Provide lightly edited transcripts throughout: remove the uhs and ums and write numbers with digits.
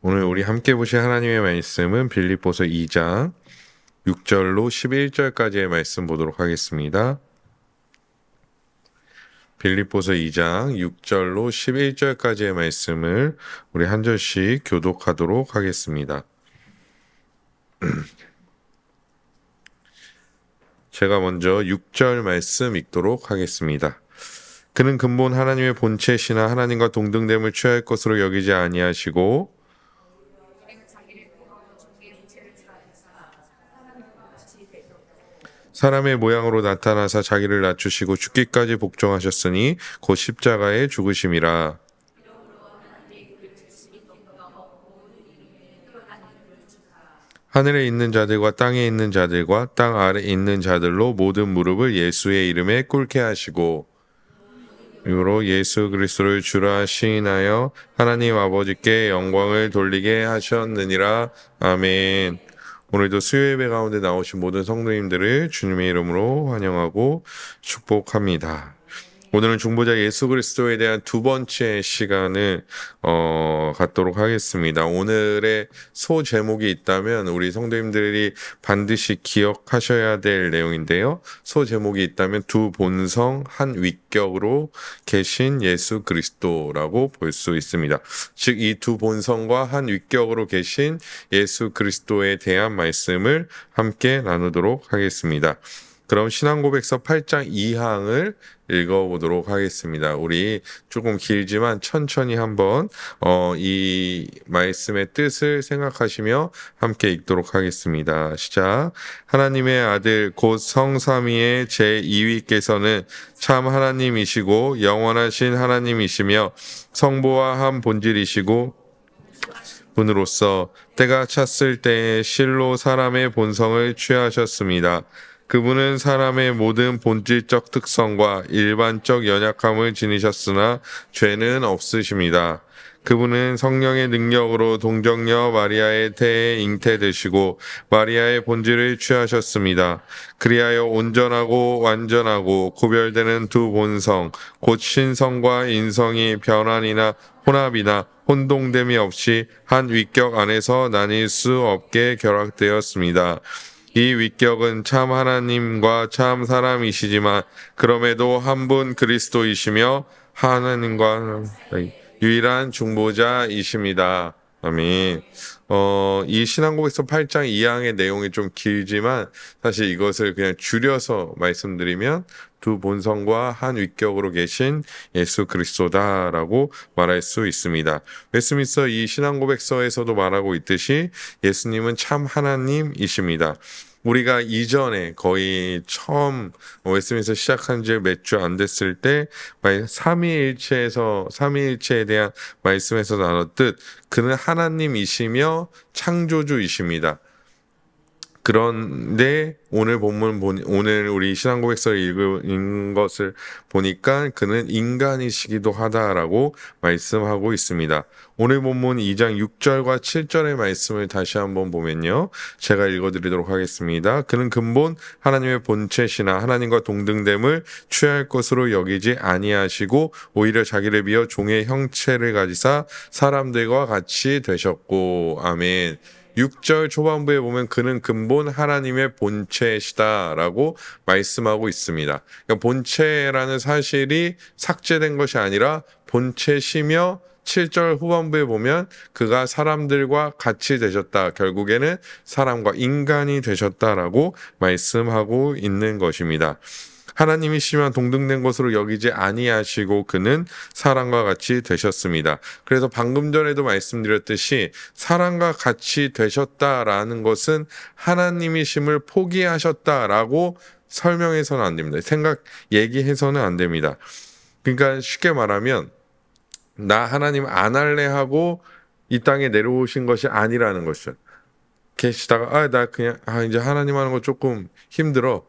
오늘 우리 함께 보실 하나님의 말씀은 빌립보서 2장 6절로 11절까지의 말씀 보도록 하겠습니다. 빌립보서 2장 6절로 11절까지의 말씀을 우리 한 절씩 교독하도록 하겠습니다. 제가 먼저 6절 말씀 읽도록 하겠습니다. 그는 근본 하나님의 본체시나 하나님과 동등됨을 취할 것으로 여기지 아니하시고 사람의 모양으로 나타나사 자기를 낮추시고 죽기까지 복종하셨으니 곧 십자가에 죽으심이라. 하늘에 있는 자들과 땅에 있는 자들과 땅 아래에 있는 자들로 모든 무릎을 예수의 이름에 꿇게 하시고 이후로 예수 그리스도를 주라 시인하여 하나님 아버지께 영광을 돌리게 하셨느니라. 아멘. 오늘도 수요 예배 가운데 나오신 모든 성도님들을 주님의 이름으로 환영하고 축복합니다. 오늘은 중보자 예수 그리스도에 대한 두 번째 시간을 갖도록 하겠습니다. 오늘의 소 제목이 있다면 우리 성도님들이 반드시 기억하셔야 될 내용인데요. 소 제목이 있다면 두 본성 한 위격으로 계신 예수 그리스도라고 볼 수 있습니다. 즉 이 두 본성과 한 위격으로 계신 예수 그리스도에 대한 말씀을 함께 나누도록 하겠습니다. 그럼 신앙고백서 8장 2항을 읽어보도록 하겠습니다. 우리 조금 길지만 천천히 한번 이 말씀의 뜻을 생각하시며 함께 읽도록 하겠습니다. 시작. 하나님의 아들 곧 성삼위의 제2위께서는 참 하나님이시고 영원하신 하나님이시며 성부와 한 본질이시고 분으로서 때가 찼을 때에 실로 사람의 본성을 취하셨습니다. 그분은 사람의 모든 본질적 특성과 일반적 연약함을 지니셨으나 죄는 없으십니다. 그분은 성령의 능력으로 동정녀 마리아의 태에 잉태되시고 마리아의 본질을 취하셨습니다. 그리하여 온전하고 완전하고 구별되는 두 본성, 곧 신성과 인성이 변환이나 혼합이나 혼동됨이 없이 한 위격 안에서 나뉠 수 없게 결합되었습니다. 이 위격은 참 하나님과 참 사람이시지만 그럼에도 한 분 그리스도이시며 하나님과 유일한 중보자이십니다. 아멘. 이 신앙고백서 8장 2항의 내용이 좀 길지만 사실 이것을 그냥 줄여서 말씀드리면 두 본성과 한 위격으로 계신 예수 그리스도다라고 말할 수 있습니다. 웨스민스터 이 신앙고백서에서도 말하고 있듯이 예수님은 참 하나님이십니다. 우리가 이전에 거의 처음 웨스민스터 시작한 지 몇 주 안 됐을 때 삼위일체에 대한 말씀에서 나눴듯 그는 하나님이시며 창조주이십니다. 그런데 오늘 우리 신앙고백서를 읽은 것을 보니까 그는 인간이시기도 하다라고 말씀하고 있습니다. 오늘 본문 2장 6절과 7절의 말씀을 다시 한번 보면요. 제가 읽어드리도록 하겠습니다. 그는 근본 하나님의 본체시나 하나님과 동등됨을 취할 것으로 여기지 아니하시고 오히려 자기를 비어 종의 형체를 가지사 사람들과 같이 되셨고. 아멘. 6절 초반부에 보면 그는 근본 하나님의 본체시다라고 말씀하고 있습니다. 그러니까 본체라는 사실이 삭제된 것이 아니라 본체시며 7절 후반부에 보면 그가 사람들과 같이 되셨다. 결국에는 사람과 인간이 되셨다라고 말씀하고 있는 것입니다. 하나님이시면 동등된 것으로 여기지 아니하시고 그는 사람과 같이 되셨습니다. 그래서 방금 전에도 말씀드렸듯이 사람과 같이 되셨다라는 것은 하나님이심을 포기하셨다라고 설명해서는 안 됩니다. 얘기해서는 안 됩니다. 그러니까 쉽게 말하면 나 하나님 안 할래 하고 이 땅에 내려오신 것이 아니라는 것이죠. 계시다가 나 그냥 이제 하나님 하는 거 조금 힘들어.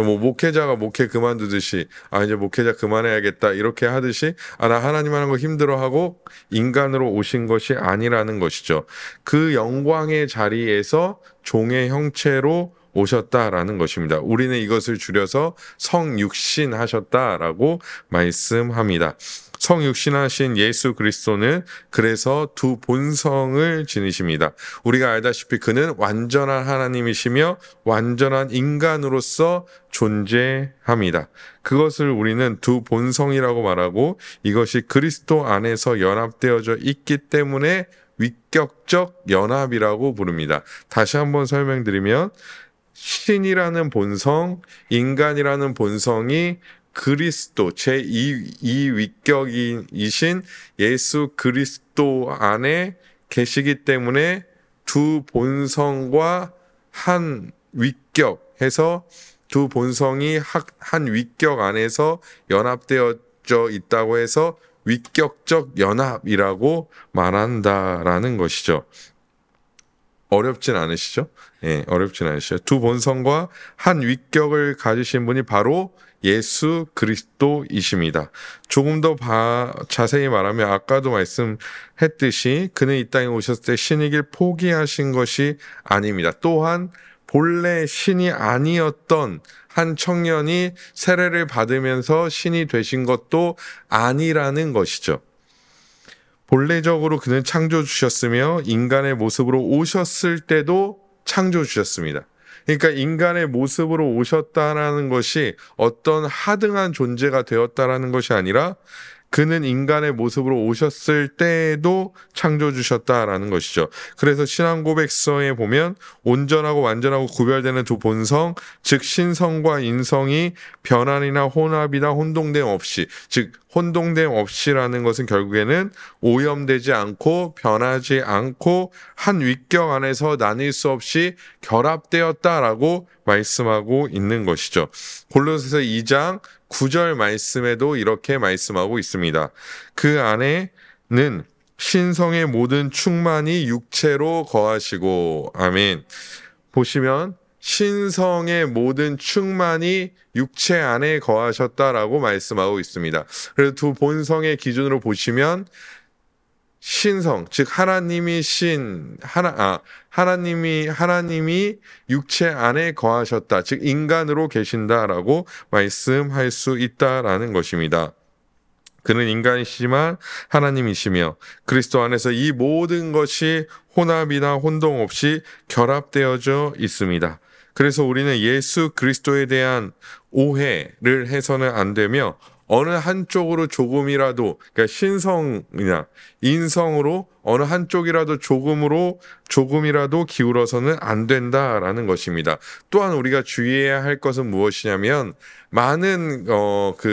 목회자가 목회 그만두듯이 이제 목회자 그만해야겠다 이렇게 하듯이 나 하나님 하는 거 힘들어하고 인간으로 오신 것이 아니라는 것이죠. 그 영광의 자리에서 종의 형체로 오셨다라는 것입니다. 우리는 이것을 줄여서 성육신 하셨다라고 말씀합니다. 성육신하신 예수 그리스도는 그래서 두 본성을 지니십니다. 우리가 알다시피 그는 완전한 하나님이시며 완전한 인간으로서 존재합니다. 그것을 우리는 두 본성이라고 말하고 이것이 그리스도 안에서 연합되어져 있기 때문에 위격적 연합이라고 부릅니다. 다시 한번 설명드리면 신이라는 본성, 인간이라는 본성이 그리스도 제2위격이신 예수 그리스도 안에 계시기 때문에 두 본성과 한 위격해서 두 본성이 한 위격 안에서 연합되어져 있다고 해서 위격적 연합이라고 말한다라는 것이죠. 어렵진 않으시죠? 예, 어렵진 않으시죠. 두 본성과 한 위격을 가지신 분이 바로 예수 그리스도이십니다. 조금 더 자세히 말하면 아까도 말씀했듯이 그는 이 땅에 오셨을 때 신이길 포기하신 것이 아닙니다. 또한 본래 신이 아니었던 한 청년이 세례를 받으면서 신이 되신 것도 아니라는 것이죠. 본래적으로 그는 창조주셨으며 인간의 모습으로 오셨을 때도 창조주셨습니다. 그러니까 인간의 모습으로 오셨다라는 것이 어떤 하등한 존재가 되었다라는 것이 아니라 그는 인간의 모습으로 오셨을 때에도 창조주셨다라는 것이죠. 그래서 신앙고백서에 보면 온전하고 완전하고 구별되는 두 본성, 즉 신성과 인성이 변환이나 혼합이나 혼동됨 없이, 즉 혼동됨 없이라는 것은 결국에는 오염되지 않고 변하지 않고 한 위격 안에서 나뉠 수 없이 결합되었다라고 말씀하고 있는 것이죠. 골로새서 2장 9절 말씀에도 이렇게 말씀하고 있습니다. 그 안에는 신성의 모든 충만이 육체로 거하시고, 아멘. 보시면 신성의 모든 충만이 육체 안에 거하셨다라고 말씀하고 있습니다. 그래서 두 본성의 기준으로 보시면 신성, 즉 하나님이 하나님이 육체 안에 거하셨다, 즉 인간으로 계신다라고 말씀할 수 있다라는 것입니다. 그는 인간이시지만 하나님이시며 그리스도 안에서 이 모든 것이 혼합이나 혼동 없이 결합되어져 있습니다. 그래서 우리는 예수 그리스도에 대한 오해를 해서는 안 되며 어느 한쪽으로 조금이라도, 그러니까 신성이나 인성으로 어느 한쪽이라도 조금이라도 기울어서는 안 된다라는 것입니다. 또한 우리가 주의해야 할 것은 무엇이냐면 많은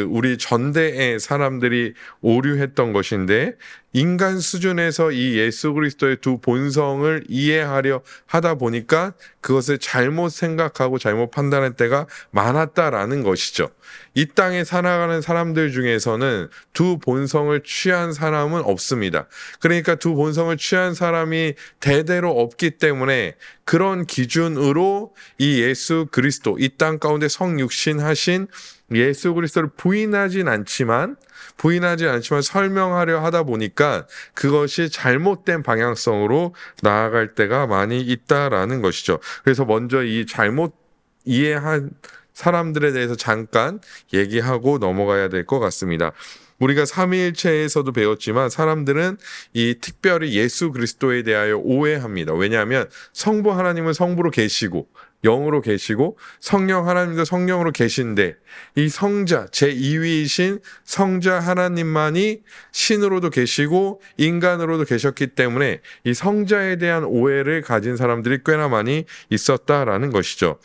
우리 전대의 사람들이 오류했던 것인데 인간 수준에서 이 예수 그리스도의 두 본성을 이해하려 하다 보니까 그것을 잘못 생각하고 잘못 판단할 때가 많았다라는 것이죠. 이 땅에 살아가는 사람들 중에서는 두 본성을 취한 사람은 없습니다. 그러니까 두 본성을 취한 사람이 대대로 없기 때문에 그런 기준으로 이 예수 그리스도, 이 땅 가운데 성육신하신 예수 그리스도를 부인하진 않지만 설명하려 하다 보니까 그것이 잘못된 방향성으로 나아갈 때가 많이 있다라는 것이죠. 그래서 먼저 이 잘못 이해한 사람들에 대해서 잠깐 얘기하고 넘어가야 될 것 같습니다. 우리가 삼위일체에서도 배웠지만 사람들은 이 특별히 예수 그리스도에 대하여 오해합니다. 왜냐하면 성부 하나님은 성부로 계시고 영으로 계시고 성령 하나님도 성령으로 계신데 이 성자 제2위이신 성자 하나님만이 신으로도 계시고 인간으로도 계셨기 때문에 이 성자에 대한 오해를 가진 사람들이 꽤나 많이 있었다라는 것이죠.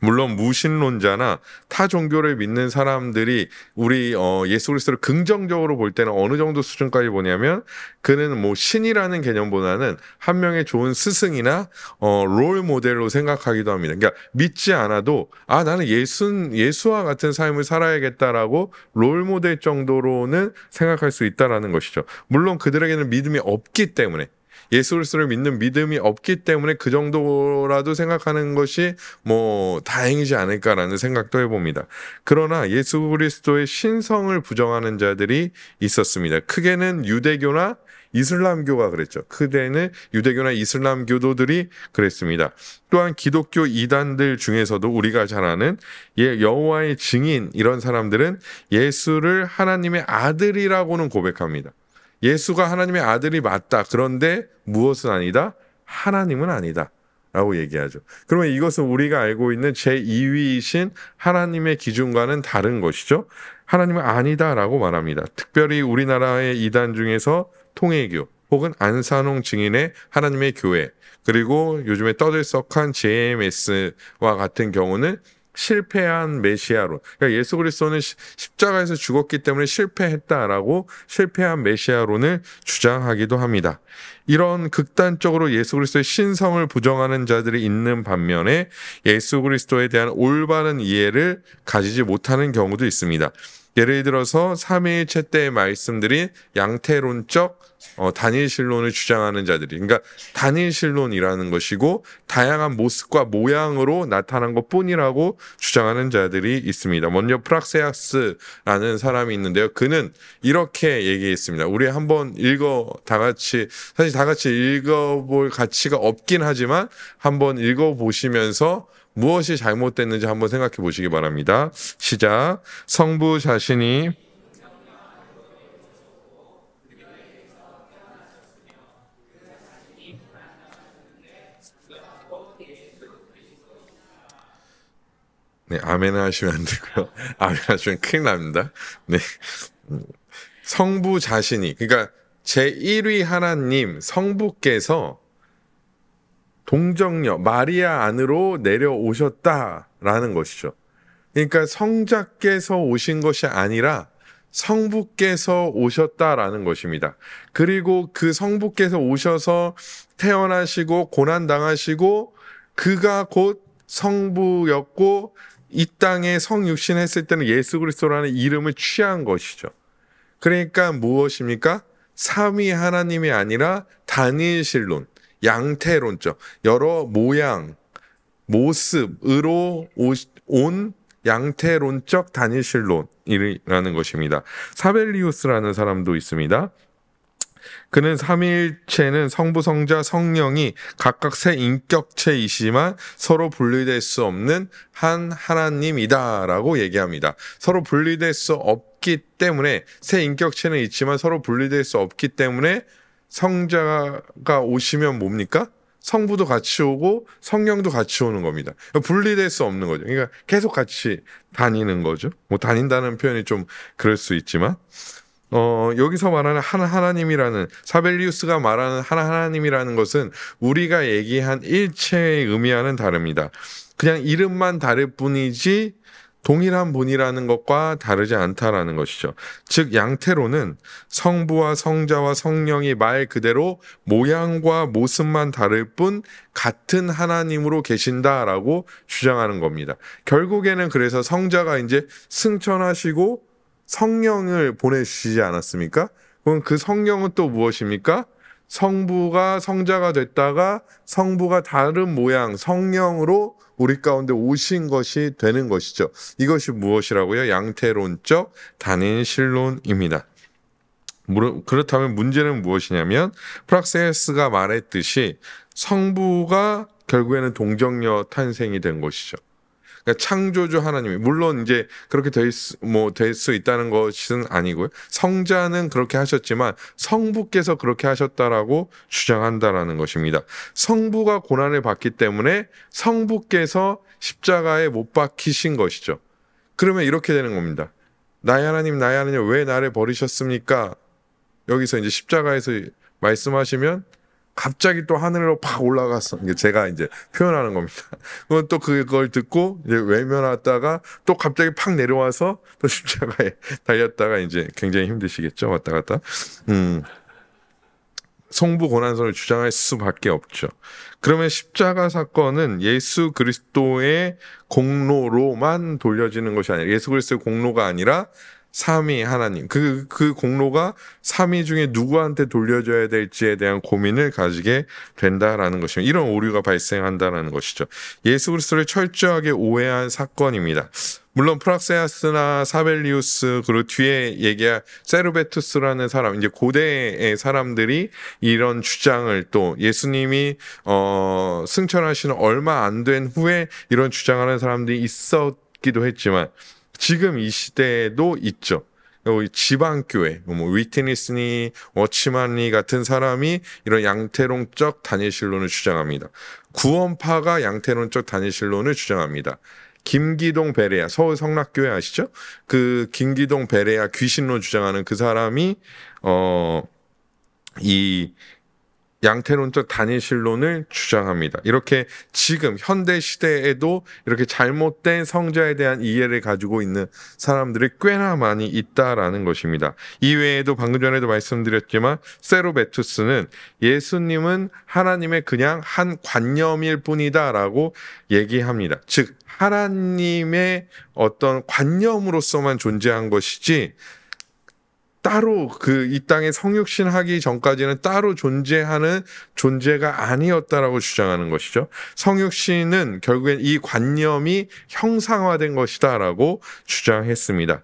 물론 무신론자나 타 종교를 믿는 사람들이 우리 예수 그리스도를 긍정적으로 볼 때는 어느 정도 수준까지 보냐면 그는 뭐 신이라는 개념보다는 한 명의 좋은 스승이나 롤 모델로 생각하기도 합니다. 그러니까 믿지 않아도 나는 예수와 같은 삶을 살아야겠다라고 롤 모델 정도로는 생각할 수 있다라는 것이죠. 물론 그들에게는 믿음이 없기 때문에 예수 그리스도를 믿는 믿음이 없기 때문에 그 정도라도 생각하는 것이 뭐 다행이지 않을까라는 생각도 해봅니다. 그러나 예수 그리스도의 신성을 부정하는 자들이 있었습니다. 크게는 유대교나 이슬람교가 그랬죠. 그때는 유대교나 이슬람교도들이 그랬습니다. 또한 기독교 이단들 중에서도 우리가 잘 아는 여호와의 증인 이런 사람들은 예수를 하나님의 아들이라고는 고백합니다. 예수가 하나님의 아들이 맞다. 그런데 무엇은 아니다? 하나님은 아니다. 라고 얘기하죠. 그러면 이것은 우리가 알고 있는 제2위이신 하나님의 기준과는 다른 것이죠. 하나님은 아니다라고 말합니다. 특별히 우리나라의 이단 중에서 통일교 혹은 안산홍 증인의 하나님의 교회 그리고 요즘에 떠들썩한 JMS와 같은 경우는 실패한 메시아론. 그러니까 예수 그리스도는 십자가에서 죽었기 때문에 실패했다라고 실패한 메시아론을 주장하기도 합니다. 이런 극단적으로 예수 그리스도의 신성을 부정하는 자들이 있는 반면에 예수 그리스도에 대한 올바른 이해를 가지지 못하는 경우도 있습니다. 예를 들어서 삼위일체 때의 말씀들이 양태론적 단일신론을 주장하는 자들이, 그러니까 단일신론이라는 것이고 다양한 모습과 모양으로 나타난 것뿐이라고 주장하는 자들이 있습니다. 먼저 프락세아스라는 사람이 있는데요. 그는 이렇게 얘기했습니다. 우리 한번 사실 다 같이 읽어볼 가치가 없긴 하지만 한번 읽어보시면서 무엇이 잘못됐는지 한번 생각해 보시기 바랍니다. 시작. 성부 자신이 네, 아멘 하시면 안 되고요. 아멘 하시면 큰일 납니다. 네. 성부 자신이, 그러니까 제1위 하나님 성부께서 동정녀 마리아 안으로 내려오셨다라는 것이죠. 그러니까 성자께서 오신 것이 아니라 성부께서 오셨다라는 것입니다. 그리고 그 성부께서 오셔서 태어나시고 고난당하시고 그가 곧 성부였고 이 땅에 성육신했을 때는 예수 그리스도라는 이름을 취한 것이죠. 그러니까 무엇입니까? 삼위 하나님이 아니라 단일신론, 양태론적, 여러 모양, 모습으로 온 양태론적 단일신론이라는 것입니다. 사벨리우스라는 사람도 있습니다. 그는 삼위일체는 성부, 성자, 성령이 각각 세 인격체이시지만 서로 분리될 수 없는 한 하나님이다라고 얘기합니다. 서로 분리될 수 없기 때문에 세 인격체는 있지만 서로 분리될 수 없기 때문에 성자가 오시면 뭡니까? 성부도 같이 오고 성령도 같이 오는 겁니다. 분리될 수 없는 거죠. 그러니까 계속 같이 다니는 거죠. 뭐 다닌다는 표현이 좀 그럴 수 있지만 여기서 말하는 한 하나님이라는 사벨리우스가 말하는 한 하나님이라는 것은 우리가 얘기한 일체의 의미와는 다릅니다. 그냥 이름만 다를 뿐이지 동일한 분이라는 것과 다르지 않다라는 것이죠. 즉 양태로는 성부와 성자와 성령이 말 그대로 모양과 모습만 다를 뿐 같은 하나님으로 계신다라고 주장하는 겁니다. 결국에는 그래서 성자가 이제 승천하시고 성령을 보내주시지 않았습니까? 그럼 그 성령은 또 무엇입니까? 성부가 성자가 됐다가 성부가 다른 모양 성령으로 우리 가운데 오신 것이 되는 것이죠. 이것이 무엇이라고요? 양태론적 단일신론입니다. 그렇다면 문제는 무엇이냐면 프락세스가 말했듯이 성부가 결국에는 동정녀 탄생이 된 것이죠. 그러니까 창조주 하나님이 물론 이제 그렇게 될 수 있다는 것은 아니고요. 성자는 그렇게 하셨지만 성부께서 그렇게 하셨다라고 주장한다라는 것입니다. 성부가 고난을 받기 때문에 성부께서 십자가에 못 박히신 것이죠. 그러면 이렇게 되는 겁니다. 나의 하나님, 나의 하나님, 왜 나를 버리셨습니까? 여기서 이제 십자가에서 말씀하시면 갑자기 또 하늘로 팍 올라갔어. 제가 이제 표현하는 겁니다. 그건 또 그걸 듣고 이제 외면하다가 또 갑자기 팍 내려와서 또 십자가에 달렸다가 이제 굉장히 힘드시겠죠. 왔다 갔다. 성부 고난설을 주장할 수밖에 없죠. 그러면 십자가 사건은 예수 그리스도의 공로로만 돌려지는 것이 아니라 예수 그리스도의 공로가 아니라 삼위 하나님, 그 공로가 삼위 중에 누구한테 돌려줘야 될지에 대한 고민을 가지게 된다라는 것입니다. 이런 오류가 발생한다라는 것이죠. 예수 그리스도를 철저하게 오해한 사건입니다. 물론 프락세아스나 사벨리우스, 그리고 뒤에 얘기할 세르베투스라는 사람, 이제 고대의 사람들이 이런 주장을, 또 예수님이 승천하시는 얼마 안 된 후에 이런 주장하는 사람들이 있었기도 했지만 지금 이 시대에도 있죠. 지방교회, 뭐 위트니스니, 워치만리 같은 사람이 이런 양태론적 단일신론을 주장합니다. 구원파가 양태론적 단일신론을 주장합니다. 김기동 베레아, 서울 성락교회 아시죠? 그 김기동 베레아 귀신론 주장하는 그 사람이 이 양태론적 단일신론을 주장합니다. 이렇게 지금 현대 시대에도 이렇게 잘못된 성자에 대한 이해를 가지고 있는 사람들이 꽤나 많이 있다라는 것입니다. 이외에도 방금 전에도 말씀드렸지만 세로베투스는 예수님은 하나님의 그냥 한 관념일 뿐이다라고 얘기합니다. 즉 하나님의 어떤 관념으로서만 존재한 것이지 따로 이 땅에 성육신 하기 전까지는 따로 존재하는 존재가 아니었다라고 주장하는 것이죠. 성육신은 결국엔 이 관념이 형상화된 것이다라고 주장했습니다.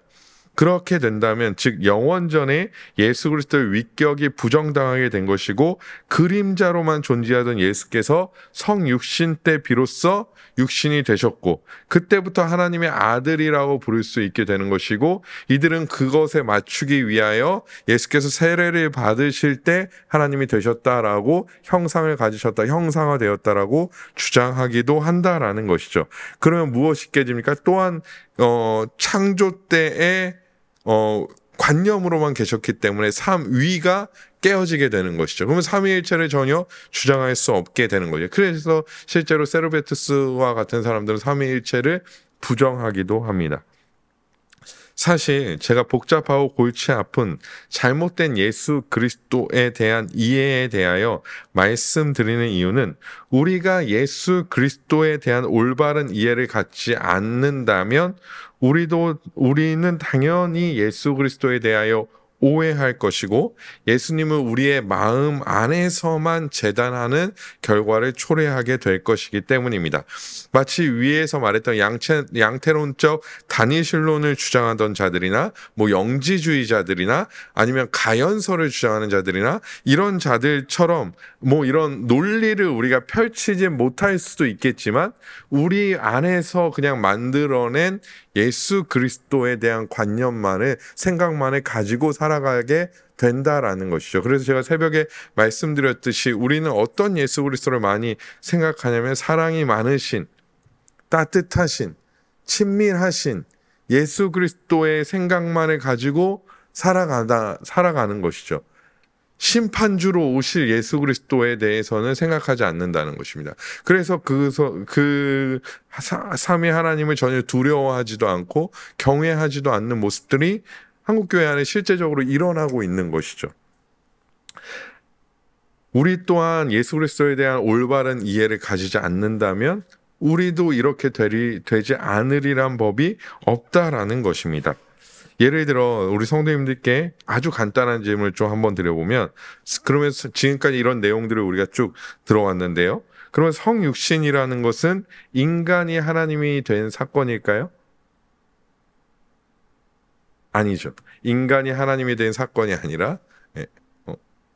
그렇게 된다면 즉 영원전에 예수 그리스도의 위격이 부정당하게 된 것이고 그림자로만 존재하던 예수께서 성육신 때 비로소 육신이 되셨고 그때부터 하나님의 아들이라고 부를 수 있게 되는 것이고 이들은 그것에 맞추기 위하여 예수께서 세례를 받으실 때 하나님이 되셨다라고 형상을 가지셨다, 형상화되었다라고 주장하기도 한다라는 것이죠. 그러면 무엇이 깨집니까? 또한 창조 때에 관념으로만 계셨기 때문에 삼위가 깨어지게 되는 것이죠. 그러면 삼위일체를 전혀 주장할 수 없게 되는 거죠. 그래서 실제로 세르베투스와 같은 사람들은 삼위일체를 부정하기도 합니다. 사실 제가 복잡하고 골치 아픈 잘못된 예수 그리스도에 대한 이해에 대하여 말씀드리는 이유는 우리가 예수 그리스도에 대한 올바른 이해를 갖지 않는다면 우리는 당연히 예수 그리스도에 대하여 오해할 것이고 예수님은 우리의 마음 안에서만 재단하는 결과를 초래하게 될 것이기 때문입니다. 마치 위에서 말했던 양태론적 단일신론을 주장하던 자들이나 뭐 영지주의자들이나 아니면 가연설을 주장하는 자들이나 이런 자들처럼 뭐 이런 논리를 우리가 펼치지 못할 수도 있겠지만 우리 안에서 그냥 만들어낸 예수 그리스도에 대한 관념만을, 생각만을 가지고 살아가게 된다라는 것이죠. 그래서 제가 새벽에 말씀드렸듯이 우리는 어떤 예수 그리스도를 많이 생각하냐면 사랑이 많으신, 따뜻하신, 친밀하신 예수 그리스도의 생각만을 가지고 살아가는 것이죠. 심판주로 오실 예수 그리스도에 대해서는 생각하지 않는다는 것입니다. 그래서 그 삼위 하나님을 전혀 두려워하지도 않고 경외하지도 않는 모습들이 한국교회 안에 실제적으로 일어나고 있는 것이죠. 우리 또한 예수 그리스도에 대한 올바른 이해를 가지지 않는다면 우리도 이렇게 되지 않으리란 법이 없다라는 것입니다. 예를 들어 우리 성도님들께 아주 간단한 질문을 좀 한번 드려보면, 그러면 지금까지 이런 내용들을 우리가 쭉 들어왔는데요. 그러면 성육신이라는 것은 인간이 하나님이 된 사건일까요? 아니죠. 인간이 하나님이 된 사건이 아니라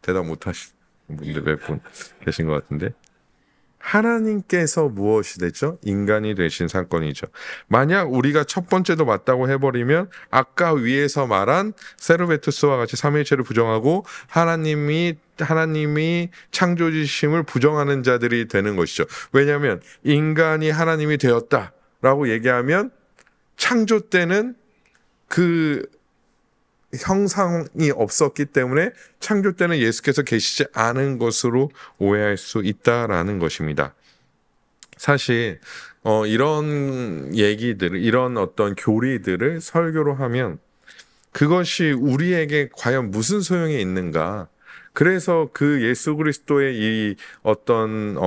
대답 못하신 분들 몇 분 계신 것 같은데, 하나님께서 무엇이 됐죠? 인간이 되신 사건이죠. 만약 우리가 첫 번째도 맞다고 해버리면 아까 위에서 말한 세르베투스와 같이 삼위일체를 부정하고 하나님이 창조주심을 부정하는 자들이 되는 것이죠. 왜냐하면 인간이 하나님이 되었다라고 얘기하면 창조 때는 그 형상이 없었기 때문에 창조 때는 예수께서 계시지 않은 것으로 오해할 수 있다라는 것입니다. 사실 이런 얘기들을, 이런 어떤 교리들을 설교로 하면 그것이 우리에게 과연 무슨 소용이 있는가, 그래서 그 예수 그리스도의 이 어떤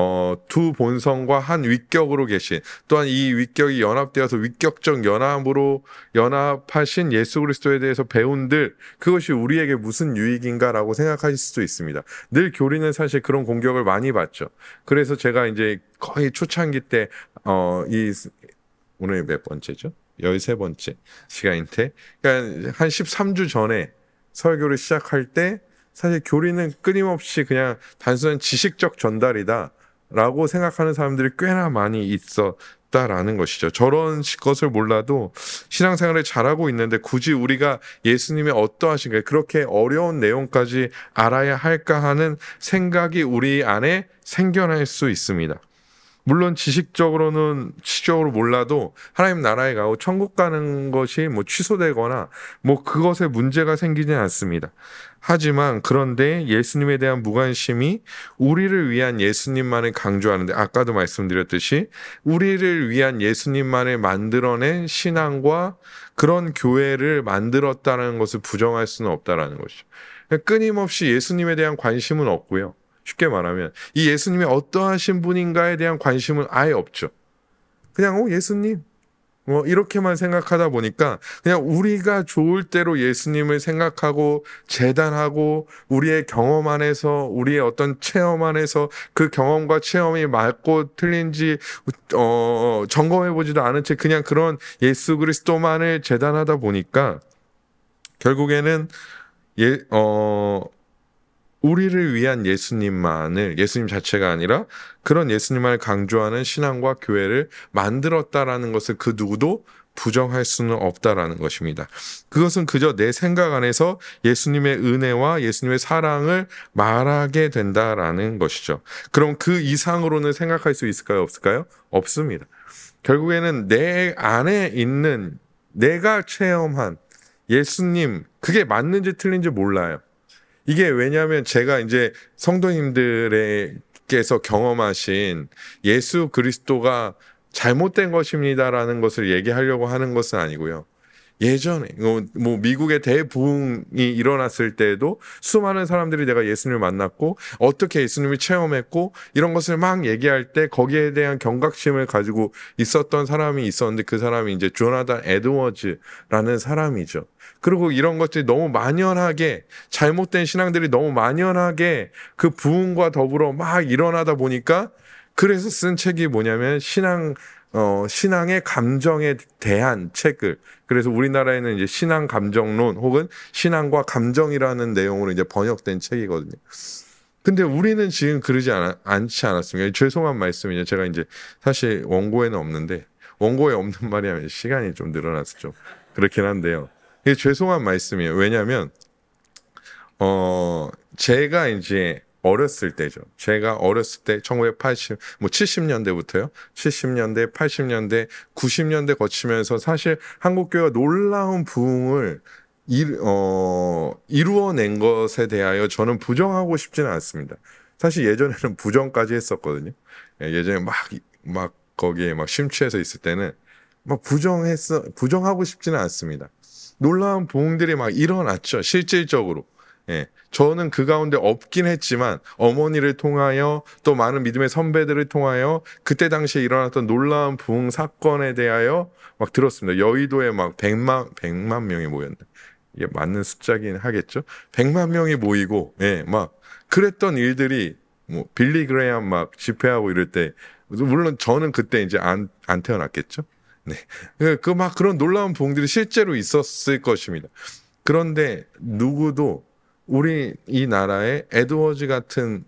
두 본성과 한 위격으로 계신, 또한 이 위격이 연합되어서 위격적 연합으로 연합하신 예수 그리스도에 대해서 배운들, 그것이 우리에게 무슨 유익인가라고 생각하실 수도 있습니다. 늘 교리는 사실 그런 공격을 많이 받죠. 그래서 제가 이제 거의 초창기 때 오늘 몇 번째죠? 13번째 시간인데, 그러니까 한 13주 전에 설교를 시작할 때 사실 교리는 끊임없이 그냥 단순한 지식적 전달이다라고 생각하는 사람들이 꽤나 많이 있었다라는 것이죠. 저런 것을 몰라도 신앙생활을 잘하고 있는데 굳이 우리가 예수님이 어떠하신가, 그렇게 어려운 내용까지 알아야 할까 하는 생각이 우리 안에 생겨날 수 있습니다. 물론 지식적으로 몰라도 하나님 나라에 가고 천국 가는 것이 뭐 취소되거나 뭐 그것에 문제가 생기지 않습니다. 하지만 그런데 예수님에 대한 무관심이 우리를 위한 예수님만을 강조하는데, 아까도 말씀드렸듯이 우리를 위한 예수님만을 만들어낸 신앙과 그런 교회를 만들었다는 것을 부정할 수는 없다라는 것이죠. 끊임없이 예수님에 대한 관심은 없고요. 쉽게 말하면 이 예수님이 어떠하신 분인가에 대한 관심은 아예 없죠. 그냥 예수님 뭐 이렇게만 생각하다 보니까 그냥 우리가 좋을 대로 예수님을 생각하고 재단하고, 우리의 경험 안에서, 우리의 어떤 체험 안에서 그 경험과 체험이 맞고 틀린지 점검해보지도 않은 채 그냥 그런 예수 그리스도만을 재단하다 보니까 결국에는 우리를 위한 예수님만을, 예수님 자체가 아니라 그런 예수님만을 강조하는 신앙과 교회를 만들었다라는 것을 그 누구도 부정할 수는 없다라는 것입니다. 그것은 그저 내 생각 안에서 예수님의 은혜와 예수님의 사랑을 말하게 된다라는 것이죠. 그럼 그 이상으로는 생각할 수 있을까요? 없을까요? 없습니다. 결국에는 내 안에 있는, 내가 체험한 예수님, 그게 맞는지 틀린지 몰라요. 이게 왜냐하면 제가 이제 성도님들께서 경험하신 예수 그리스도가 잘못된 것입니다라는 것을 얘기하려고 하는 것은 아니고요. 예전에 뭐 미국의 대부흥이 일어났을 때에도 수많은 사람들이 내가 예수님을 만났고 어떻게 예수님을 체험했고 이런 것을 막 얘기할 때 거기에 대한 경각심을 가지고 있었던 사람이 있었는데, 그 사람이 이제 조나단 에드워즈라는 사람이죠. 그리고 이런 것들이 너무 만연하게, 잘못된 신앙들이 너무 만연하게 그 부흥과 더불어 막 일어나다 보니까, 그래서 쓴 책이 뭐냐면 신앙의 감정에 대한 책을, 그래서 우리나라에는 이제 신앙 감정론 혹은 신앙과 감정이라는 내용으로 이제 번역된 책이거든요. 근데 우리는 지금 그러지 않지 않았습니까? 죄송한 말씀이죠. 제가 이제 사실 원고에는 없는데, 원고에 없는 말이 하면 시간이 좀 늘어나서 좀 그렇긴 한데요. 이게 죄송한 말씀이에요. 왜냐하면 제가 이제 어렸을 때죠. 제가 어렸을 때 70년대부터요. 70년대, 80년대, 90년대 거치면서 사실 한국교회가 놀라운 부흥을 이루어낸 것에 대하여 저는 부정하고 싶지는 않습니다. 사실 예전에는 부정까지 했었거든요. 예전에 막 거기에 막 심취해서 있을 때는 막 부정하고 싶지는 않습니다. 놀라운 부흥들이 막 일어났죠. 실질적으로. 예, 저는 그 가운데 없긴 했지만 어머니를 통하여 또 많은 믿음의 선배들을 통하여 그때 당시에 일어났던 놀라운 부흥 사건에 대하여 막 들었습니다. 여의도에 막 100만 명이 모였네. 이게 맞는 숫자긴 하겠죠. 100만 명이 모이고, 예, 막 그랬던 일들이 뭐 빌리 그레이엄 막 집회하고 이럴 때, 물론 저는 그때 이제 안 태어났겠죠. 네, 막 그런 놀라운 부흥들이 실제로 있었을 것입니다. 그런데 누구도 우리 이 나라에 에드워즈 같이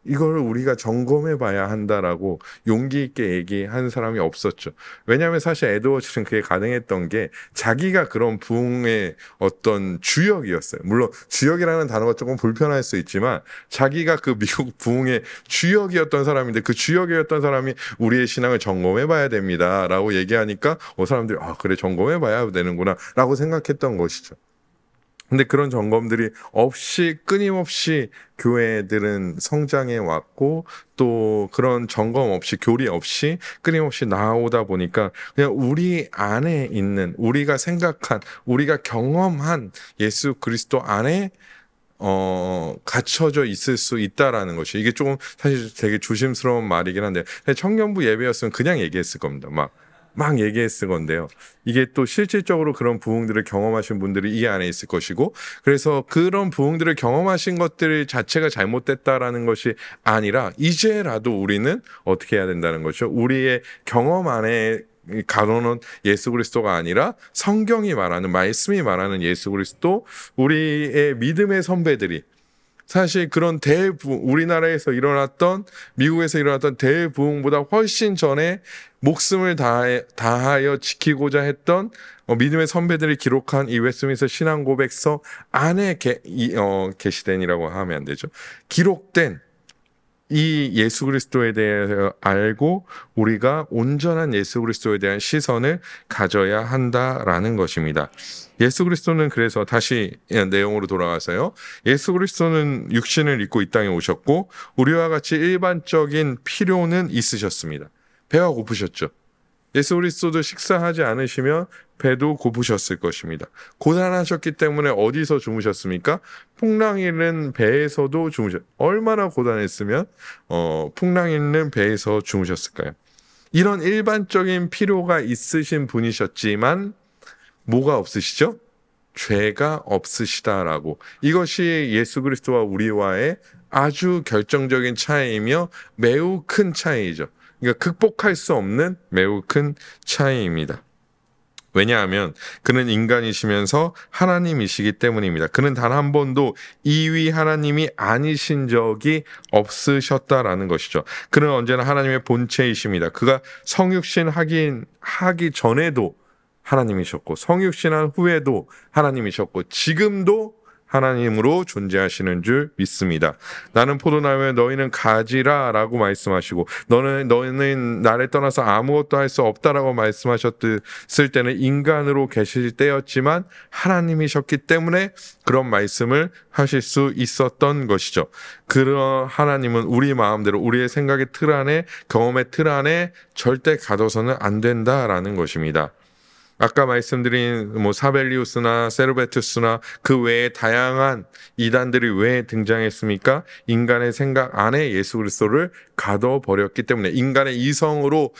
이걸 우리가 점검해 봐야 한다라고 용기 있게 얘기한 사람이 없었죠. 왜냐하면 사실 에드워즈는 그게 가능했던 게 자기가 그런 부흥의 어떤 주역이었어요. 물론 주역이라는 단어가 조금 불편할 수 있지만 자기가 그 미국 부흥의 주역이었던 사람인데, 그 주역이었던 사람이 우리의 신앙을 점검해 봐야 됩니다라고 얘기하니까 사람들이 그래, 점검해 봐야 되는구나 라고 생각했던 것이죠. 근데 그런 점검들이 없이 끊임없이 교회들은 성장해 왔고, 또 그런 점검 없이, 교리 없이 끊임없이 나오다 보니까 그냥 우리 안에 있는, 우리가 생각한, 우리가 경험한 예수 그리스도 안에 갇혀져 있을 수 있다라는 것이, 이게 조금 사실 되게 조심스러운 말이긴 한데, 청년부 예배였으면 그냥 얘기했을 겁니다. 막 얘기했을 건데요. 이게 또 실질적으로 그런 부흥들을 경험하신 분들이 이 안에 있을 것이고, 그래서 그런 부흥들을 경험하신 것들 자체가 잘못됐다라는 것이 아니라, 이제라도 우리는 어떻게 해야 된다는 거죠. 우리의 경험 안에 가로는 예수 그리스도가 아니라 성경이 말하는, 말씀이 말하는 예수 그리스도, 우리의 믿음의 선배들이 사실 그런 우리나라에서 일어났던, 미국에서 일어났던 대부흥보다 훨씬 전에 목숨을 다하여 지키고자 했던 믿음의 선배들이 기록한 이 웨스트민스터 신앙 고백서 안에 게시된이라고 하면 안 되죠. 기록된 이 예수 그리스도에 대해 알고 우리가 온전한 예수 그리스도에 대한 시선을 가져야 한다라는 것입니다. 예수 그리스도는, 그래서 다시 내용으로 돌아가서요. 예수 그리스도는 육신을 입고 이 땅에 오셨고 우리와 같이 일반적인 필요는 있으셨습니다. 배가 고프셨죠. 예수 그리스도도 식사하지 않으시면 배도 고프셨을 것입니다. 고단하셨기 때문에 어디서 주무셨습니까? 풍랑 있는 배에서도 얼마나 고단했으면 풍랑 있는 배에서 주무셨을까요? 이런 일반적인 필요가 있으신 분이셨지만 뭐가 없으시죠? 죄가 없으시다라고. 이것이 예수 그리스도와 우리와의 아주 결정적인 차이이며 매우 큰 차이죠. 그러니까 극복할 수 없는 매우 큰 차이입니다. 왜냐하면 그는 인간이시면서 하나님이시기 때문입니다. 그는 단 한 번도 이위 하나님이 아니신 적이 없으셨다라는 것이죠. 그는 언제나 하나님의 본체이십니다. 그가 성육신 하기 전에도 하나님이셨고, 성육신한 후에도 하나님이셨고, 지금도 하나님으로 존재하시는 줄 믿습니다. 나는 포도나무에 너희는 가지라 라고 말씀하시고, 너희는 나를 떠나서 아무것도 할 수 없다라고 말씀하셨을 때는 인간으로 계실 때였지만 하나님이셨기 때문에 그런 말씀을 하실 수 있었던 것이죠. 그런 하나님은 우리 마음대로, 우리의 생각의 틀 안에, 경험의 틀 안에 절대 가둬서는 안 된다라는 것입니다. 아까 말씀드린 사벨리우스나 세르베투스나 그 외에 다양한 이단들이 왜 등장했습니까? 인간의 생각 안에 예수 그리스도를 가둬버렸기 때문에, 인간의 이성으로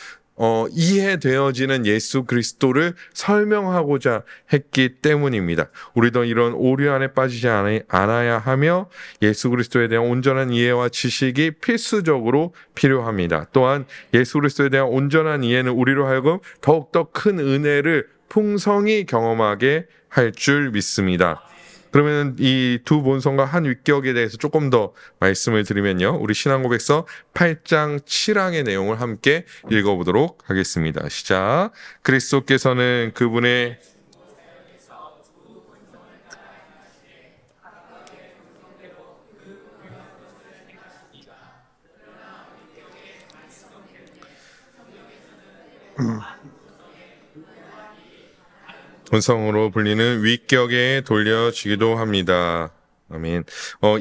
이해되어지는 예수 그리스도를 설명하고자 했기 때문입니다. 우리도 이런 오류 안에 빠지지 않아야 하며 예수 그리스도에 대한 온전한 이해와 지식이 필수적으로 필요합니다. 또한 예수 그리스도에 대한 온전한 이해는 우리로 하여금 더욱더 큰 은혜를 풍성히 경험하게 할 줄 믿습니다. 그러면 이 두 본성과 한 위격에 대해서 조금 더 말씀을 드리면요. 우리 신앙고백서 8장 7항의 내용을 함께 읽어보도록 하겠습니다. 시작. 그리스도께서는 그분의 본성으로 불리는 위격에 돌려지기도 합니다. 아멘.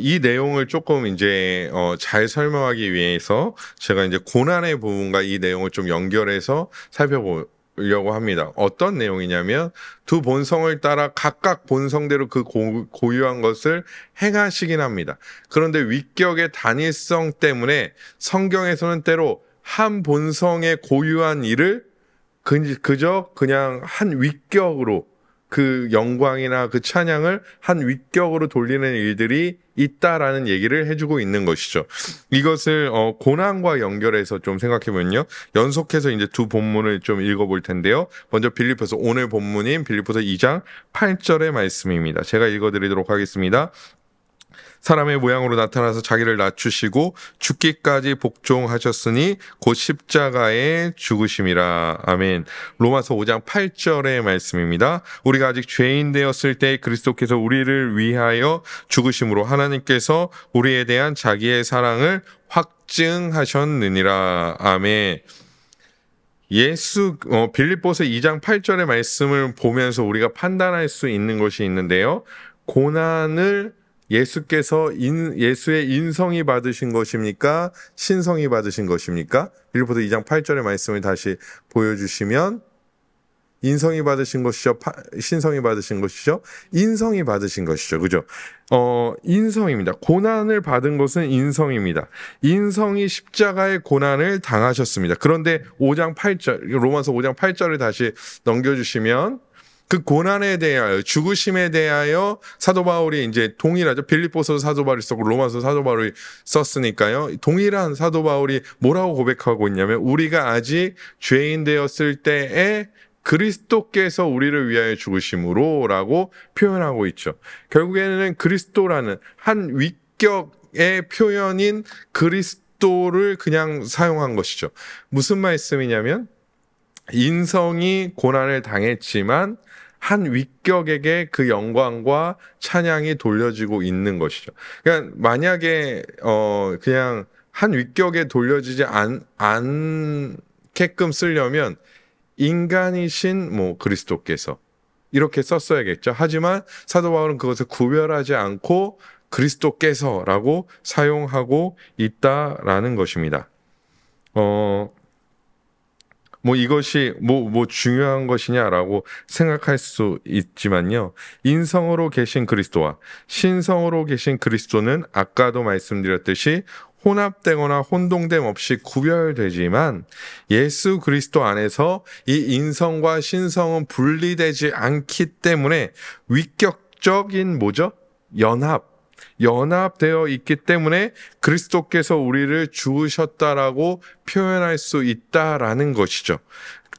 이 내용을 조금 이제 잘 설명하기 위해서 제가 이제 고난의 부분과 이 내용을 좀 연결해서 살펴보려고 합니다. 어떤 내용이냐면 두 본성을 따라 각각 본성대로 그 고유한 것을 행하시긴 합니다. 그런데 위격의 단일성 때문에 성경에서는 때로 한 본성의 고유한 일을 그저 그냥 한 위격으로, 그 영광이나 그 찬양을 한 위격으로 돌리는 일들이 있다라는 얘기를 해주고 있는 것이죠. 이것을 고난과 연결해서 좀 생각해보면요. 연속해서 이제 두 본문을 좀 읽어볼 텐데요. 먼저 빌립보서, 오늘 본문인 빌립보서 2장 8절의 말씀입니다. 제가 읽어드리도록 하겠습니다. 사람의 모양으로 나타나서 자기를 낮추시고 죽기까지 복종하셨으니 곧 십자가에 죽으심이라. 아멘. 로마서 5장 8절의 말씀입니다. 우리가 아직 죄인 되었을 때 그리스도께서 우리를 위하여 죽으심으로 하나님께서 우리에 대한 자기의 사랑을 확증하셨느니라. 아멘. 빌립보서 2장 8절의 말씀을 보면서 우리가 판단할 수 있는 것이 있는데요. 고난을 예수께서 예수의 인성이 받으신 것입니까? 신성이 받으신 것입니까? 빌립보서 2장 8절의 말씀을 다시 보여주시면, 인성이 받으신 것이죠? 신성이 받으신 것이죠? 인성이 받으신 것이죠. 그죠? 인성입니다. 고난을 받은 것은 인성입니다. 인성이 십자가의 고난을 당하셨습니다. 그런데 5장 8절, 로마서 5장 8절을 다시 넘겨주시면 그 고난에 대하여, 죽으심에 대하여 사도 바울이 이제 동일하죠. 빌립보서 사도 바울이 썼고 로마서 사도 바울이 썼으니까요. 동일한 사도 바울이 뭐라고 고백하고 있냐면 우리가 아직 죄인 되었을 때에 그리스도께서 우리를 위하여 죽으심으로 라고 표현하고 있죠. 결국에는 그리스도라는 한 위격의 표현인 그리스도를 그냥 사용한 것이죠. 무슨 말씀이냐면 인성이 고난을 당했지만 한 위격에게 그 영광과 찬양이 돌려지고 있는 것이죠. 그러니까 만약에 그냥 한 위격에 돌려지지 않게끔 쓰려면 인간이신 그리스도께서 이렇게 썼어야겠죠. 하지만 사도 바울은 그것을 구별하지 않고 그리스도께서라고 사용하고 있다라는 것입니다. 이것이 중요한 것이냐라고 생각할 수 있지만요. 인성으로 계신 그리스도와 신성으로 계신 그리스도는 아까도 말씀드렸듯이 혼합되거나 혼동됨 없이 구별되지만 예수 그리스도 안에서 이 인성과 신성은 분리되지 않기 때문에 위격적인 연합되어 있기 때문에 그리스도께서 우리를 죽으셨다라고 표현할 수 있다라는 것이죠.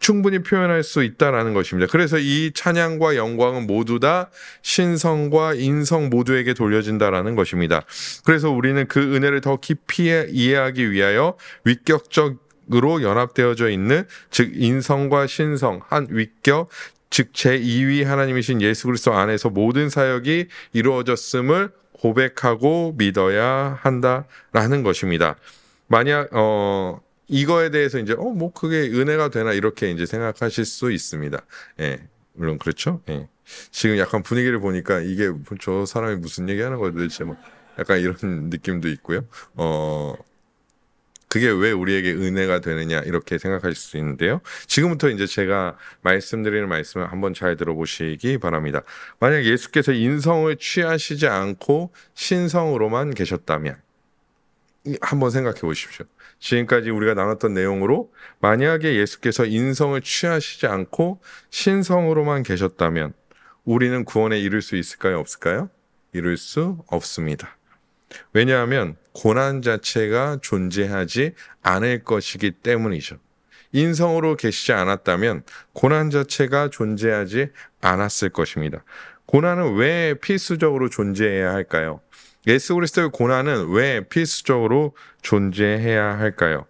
충분히 표현할 수 있다라는 것입니다. 그래서 이 찬양과 영광은 모두 다 신성과 인성 모두에게 돌려진다라는 것입니다. 그래서 우리는 그 은혜를 더 깊이 이해하기 위하여 위격적으로 연합되어져 있는 즉 인성과 신성 한 위격 즉 제2위 하나님이신 예수 그리스도 안에서 모든 사역이 이루어졌음을 고백하고 믿어야 한다라는 것입니다. 만약 이거에 대해서 이제 그게 은혜가 되나 이렇게 이제 생각하실 수 있습니다. 예, 물론 그렇죠. 예. 지금 약간 분위기를 보니까 이게 저 사람이 무슨 얘기하는 거야 도대체 약간 이런 느낌도 있고요. 그게 왜 우리에게 은혜가 되느냐 이렇게 생각하실 수 있는데요. 지금부터 이제 제가 말씀드리는 말씀을 한번 잘 들어보시기 바랍니다. 만약 예수께서 인성을 취하시지 않고 신성으로만 계셨다면 한번 생각해 보십시오. 지금까지 우리가 나눴던 내용으로 만약에 예수께서 인성을 취하시지 않고 신성으로만 계셨다면 우리는 구원에 이를 수 있을까요? 없을까요? 이룰 수 없습니다. 왜냐하면 고난 자체가 존재하지 않을 것이기 때문이죠. 인성으로 계시지 않았다면 고난 자체가 존재하지 않았을 것입니다. 고난은 왜 필수적으로 존재해야 할까요? 예수 그리스도의 고난은 왜 필수적으로 존재해야 할까요?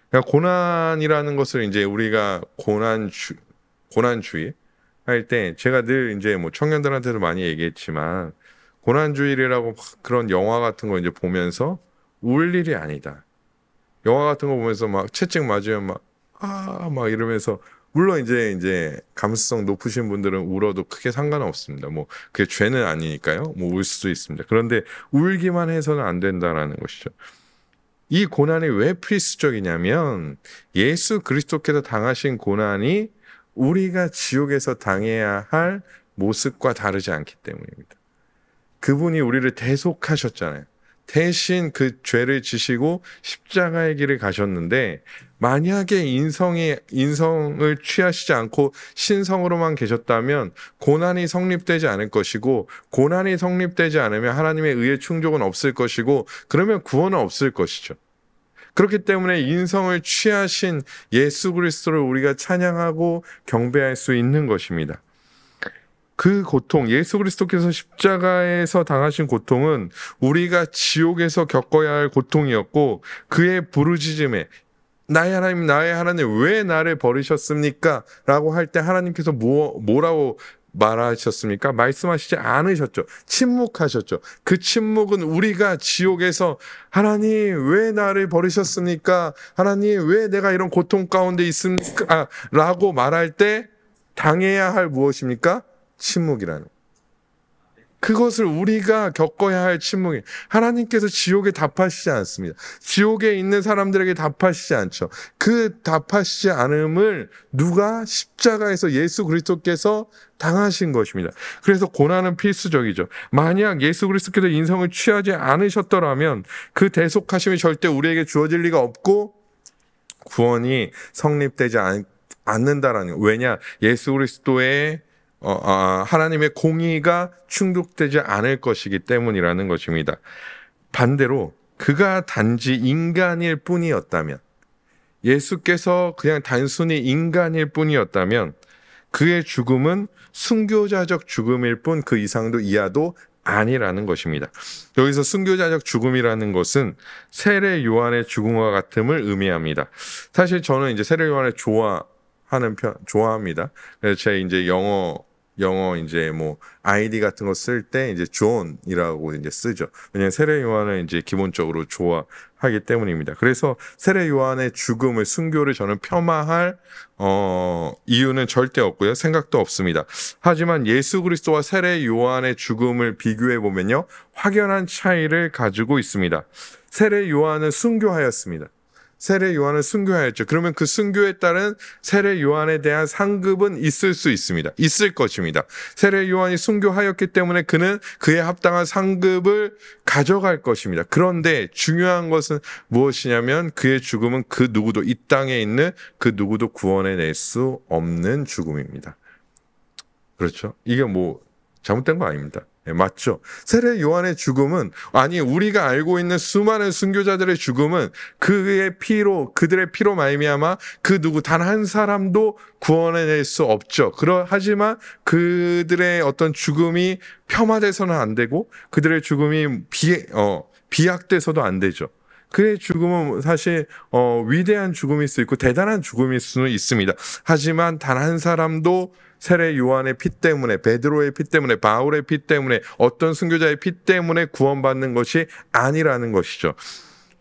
그러니까 고난이라는 것을 이제 우리가 고난주의 할 때 제가 늘 이제 청년들한테도 많이 얘기했지만 고난주일이라고 그런 영화 같은 거 이제 보면서 울 일이 아니다. 영화 같은 거 보면서 막 채찍 맞으면 막 이러면서 물론 이제 감수성 높으신 분들은 울어도 크게 상관은 없습니다. 그게 죄는 아니니까요. 울 수도 있습니다. 그런데 울기만 해서는 안 된다라는 것이죠. 이 고난이 왜 필수적이냐면 예수 그리스도께서 당하신 고난이 우리가 지옥에서 당해야 할 모습과 다르지 않기 때문입니다. 그분이 우리를 대속하셨잖아요. 대신 그 죄를 지시고 십자가의 길을 가셨는데 만약에 인성을 취하시지 않고 신성으로만 계셨다면 고난이 성립되지 않을 것이고 고난이 성립되지 않으면 하나님의 의의 충족은 없을 것이고 그러면 구원은 없을 것이죠. 그렇기 때문에 인성을 취하신 예수 그리스도를 우리가 찬양하고 경배할 수 있는 것입니다. 그 고통, 예수 그리스도께서 십자가에서 당하신 고통은 우리가 지옥에서 겪어야 할 고통이었고 그의 부르짖음에 나의 하나님 왜 나를 버리셨습니까? 라고 할 때 하나님께서 뭐라고 말하셨습니까? 말씀하시지 않으셨죠. 침묵하셨죠. 그 침묵은 우리가 지옥에서 하나님 왜 나를 버리셨습니까? 하나님 왜 내가 이런 고통 가운데 있습니까? 라고 말할 때 당해야 할 무엇입니까? 침묵이라는. 그것을 우리가 겪어야 할 침묵이, 하나님께서 지옥에 답하시지 않습니다. 지옥에 있는 사람들에게 답하시지 않죠. 그 답하시지 않음을 누가? 십자가에서 예수 그리스도께서 당하신 것입니다. 그래서 고난은 필수적이죠. 만약 예수 그리스도께서 인성을 취하지 않으셨더라면 그 대속하심이 절대 우리에게 주어질 리가 없고 구원이 성립되지 않는다라는 거예요. 왜냐? 예수 그리스도의 하나님의 공의가 충족되지 않을 것이기 때문이라는 것입니다. 반대로 그가 단지 인간일 뿐이었다면, 예수께서 그냥 단순히 인간일 뿐이었다면 그의 죽음은 순교자적 죽음일 뿐 그 이상도 이하도 아니라는 것입니다. 여기서 순교자적 죽음이라는 것은 세례 요한의 죽음과 같음을 의미합니다. 사실 저는 이제 세례 요한을 좋아합니다. 그래서 제 이제 영어 이제 뭐 아이디 같은 거 쓸 때 이제 존이라고 이제 쓰죠. 왜냐하면 세례 요한을 이제 기본적으로 좋아하기 때문입니다. 그래서 세례 요한의 죽음을, 순교를 저는 폄하할 이유는 절대 없고요. 생각도 없습니다. 하지만 예수 그리스도와 세례 요한의 죽음을 비교해 보면요, 확연한 차이를 가지고 있습니다. 세례 요한은 순교하였습니다. 세례 요한은 순교하였죠. 그러면 그 순교에 따른 세례 요한에 대한 상급은 있을 수 있습니다. 있을 것입니다. 세례 요한이 순교하였기 때문에 그는 그에 합당한 상급을 가져갈 것입니다. 그런데 중요한 것은 무엇이냐면 그의 죽음은 그 누구도, 이 땅에 있는 그 누구도 구원해낼 수 없는 죽음입니다. 그렇죠? 이게 뭐 잘못된 거 아닙니다. 네, 맞죠? 세례 요한의 죽음은, 아니 우리가 알고 있는 수많은 순교자들의 죽음은 그들의 피로 말미암아 그 누구 단 한 사람도 구원해낼 수 없죠. 하지만 그들의 어떤 죽음이 폄하돼서는 안 되고 그들의 죽음이 비약돼서도 안 되죠. 그의 죽음은 사실 위대한 죽음일 수 있고 대단한 죽음일 수는 있습니다. 하지만 단 한 사람도 세례 요한의 피 때문에, 베드로의 피 때문에, 바울의 피 때문에, 어떤 순교자의 피 때문에 구원받는 것이 아니라는 것이죠.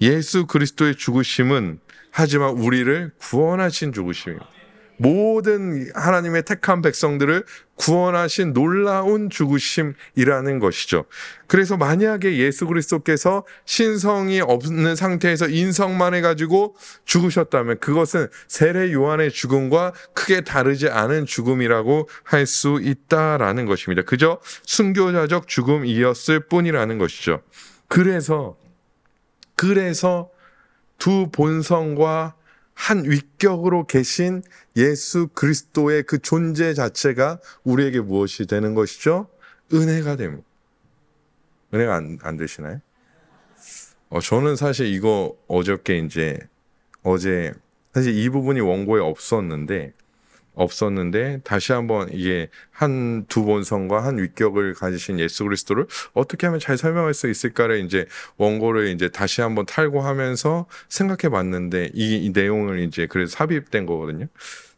예수 그리스도의 죽으심은 하지만 우리를 구원하신 죽으심입니다. 모든 하나님의 택한 백성들을 구원하신 놀라운 죽으심이라는 것이죠. 그래서 만약에 예수 그리스도께서 신성이 없는 상태에서 인성만 해가지고 죽으셨다면 그것은 세례 요한의 죽음과 크게 다르지 않은 죽음이라고 할 수 있다라는 것입니다. 그저 순교자적 죽음이었을 뿐이라는 것이죠. 그래서 두 본성과 한 위격으로 계신 예수 그리스도의 그 존재 자체가 우리에게 무엇이 되는 것이죠? 은혜가 됩니다. 은혜가 안 되시나요? 저는 사실 이거 어제 사실 이 부분이 원고에 없었는데 다시 한번 이게 두 본성과 한 위격을 가지신 예수 그리스도를 어떻게 하면 잘 설명할 수 있을까를 이제 원고를 이제 다시 한번 탈고하면서 생각해 봤는데 이 내용을 이제 그래서 삽입된 거거든요.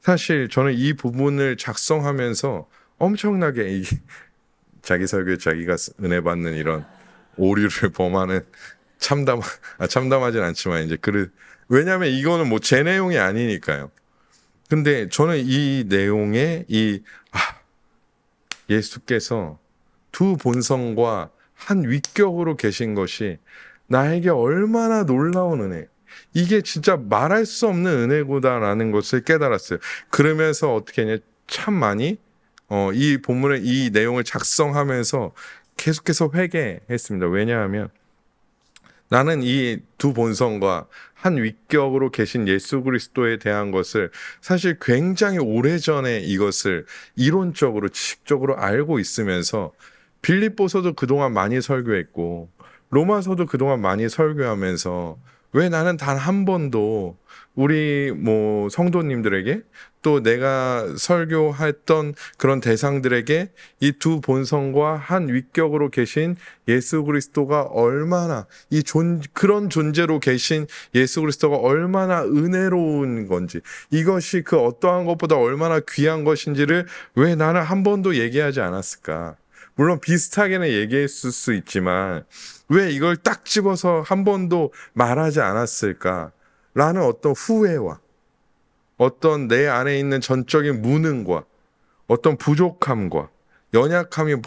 사실 저는 이 부분을 작성하면서 엄청나게 자기 설교에 자기가 은혜 받는 이런 오류를 범하는 참담하진 않지만 이제 왜냐하면 이거는 뭐 제 내용이 아니니까요. 근데 저는 이 내용에 예수께서 두 본성과 한 위격으로 계신 것이 나에게 얼마나 놀라운 은혜, 이게 진짜 말할 수 없는 은혜구다라는 것을 깨달았어요. 그러면서 어떻게 했냐, 참 많이 이 본문의 이 내용을 작성하면서 계속해서 회개했습니다. 왜냐하면 나는 이 두 본성과 한 위격으로 계신 예수 그리스도에 대한 것을 사실 굉장히 오래전에 이것을 이론적으로 지식적으로 알고 있으면서 빌립보서도 그동안 많이 설교했고 로마서도 그동안 많이 설교하면서 왜 나는 단 한 번도 우리 성도님들에게 또 내가 설교했던 그런 대상들에게 이 두 본성과 한 위격으로 계신 예수 그리스도가 얼마나 그런 존재로 계신 예수 그리스도가 얼마나 은혜로운 건지, 이것이 그 어떠한 것보다 얼마나 귀한 것인지를 왜 나는 한 번도 얘기하지 않았을까? 물론 비슷하게는 얘기했을 수 있지만 왜 이걸 딱 집어서 한 번도 말하지 않았을까? 라는 어떤 후회와 어떤 내 안에 있는 전적인 무능과 어떤 부족함과 연약함이 막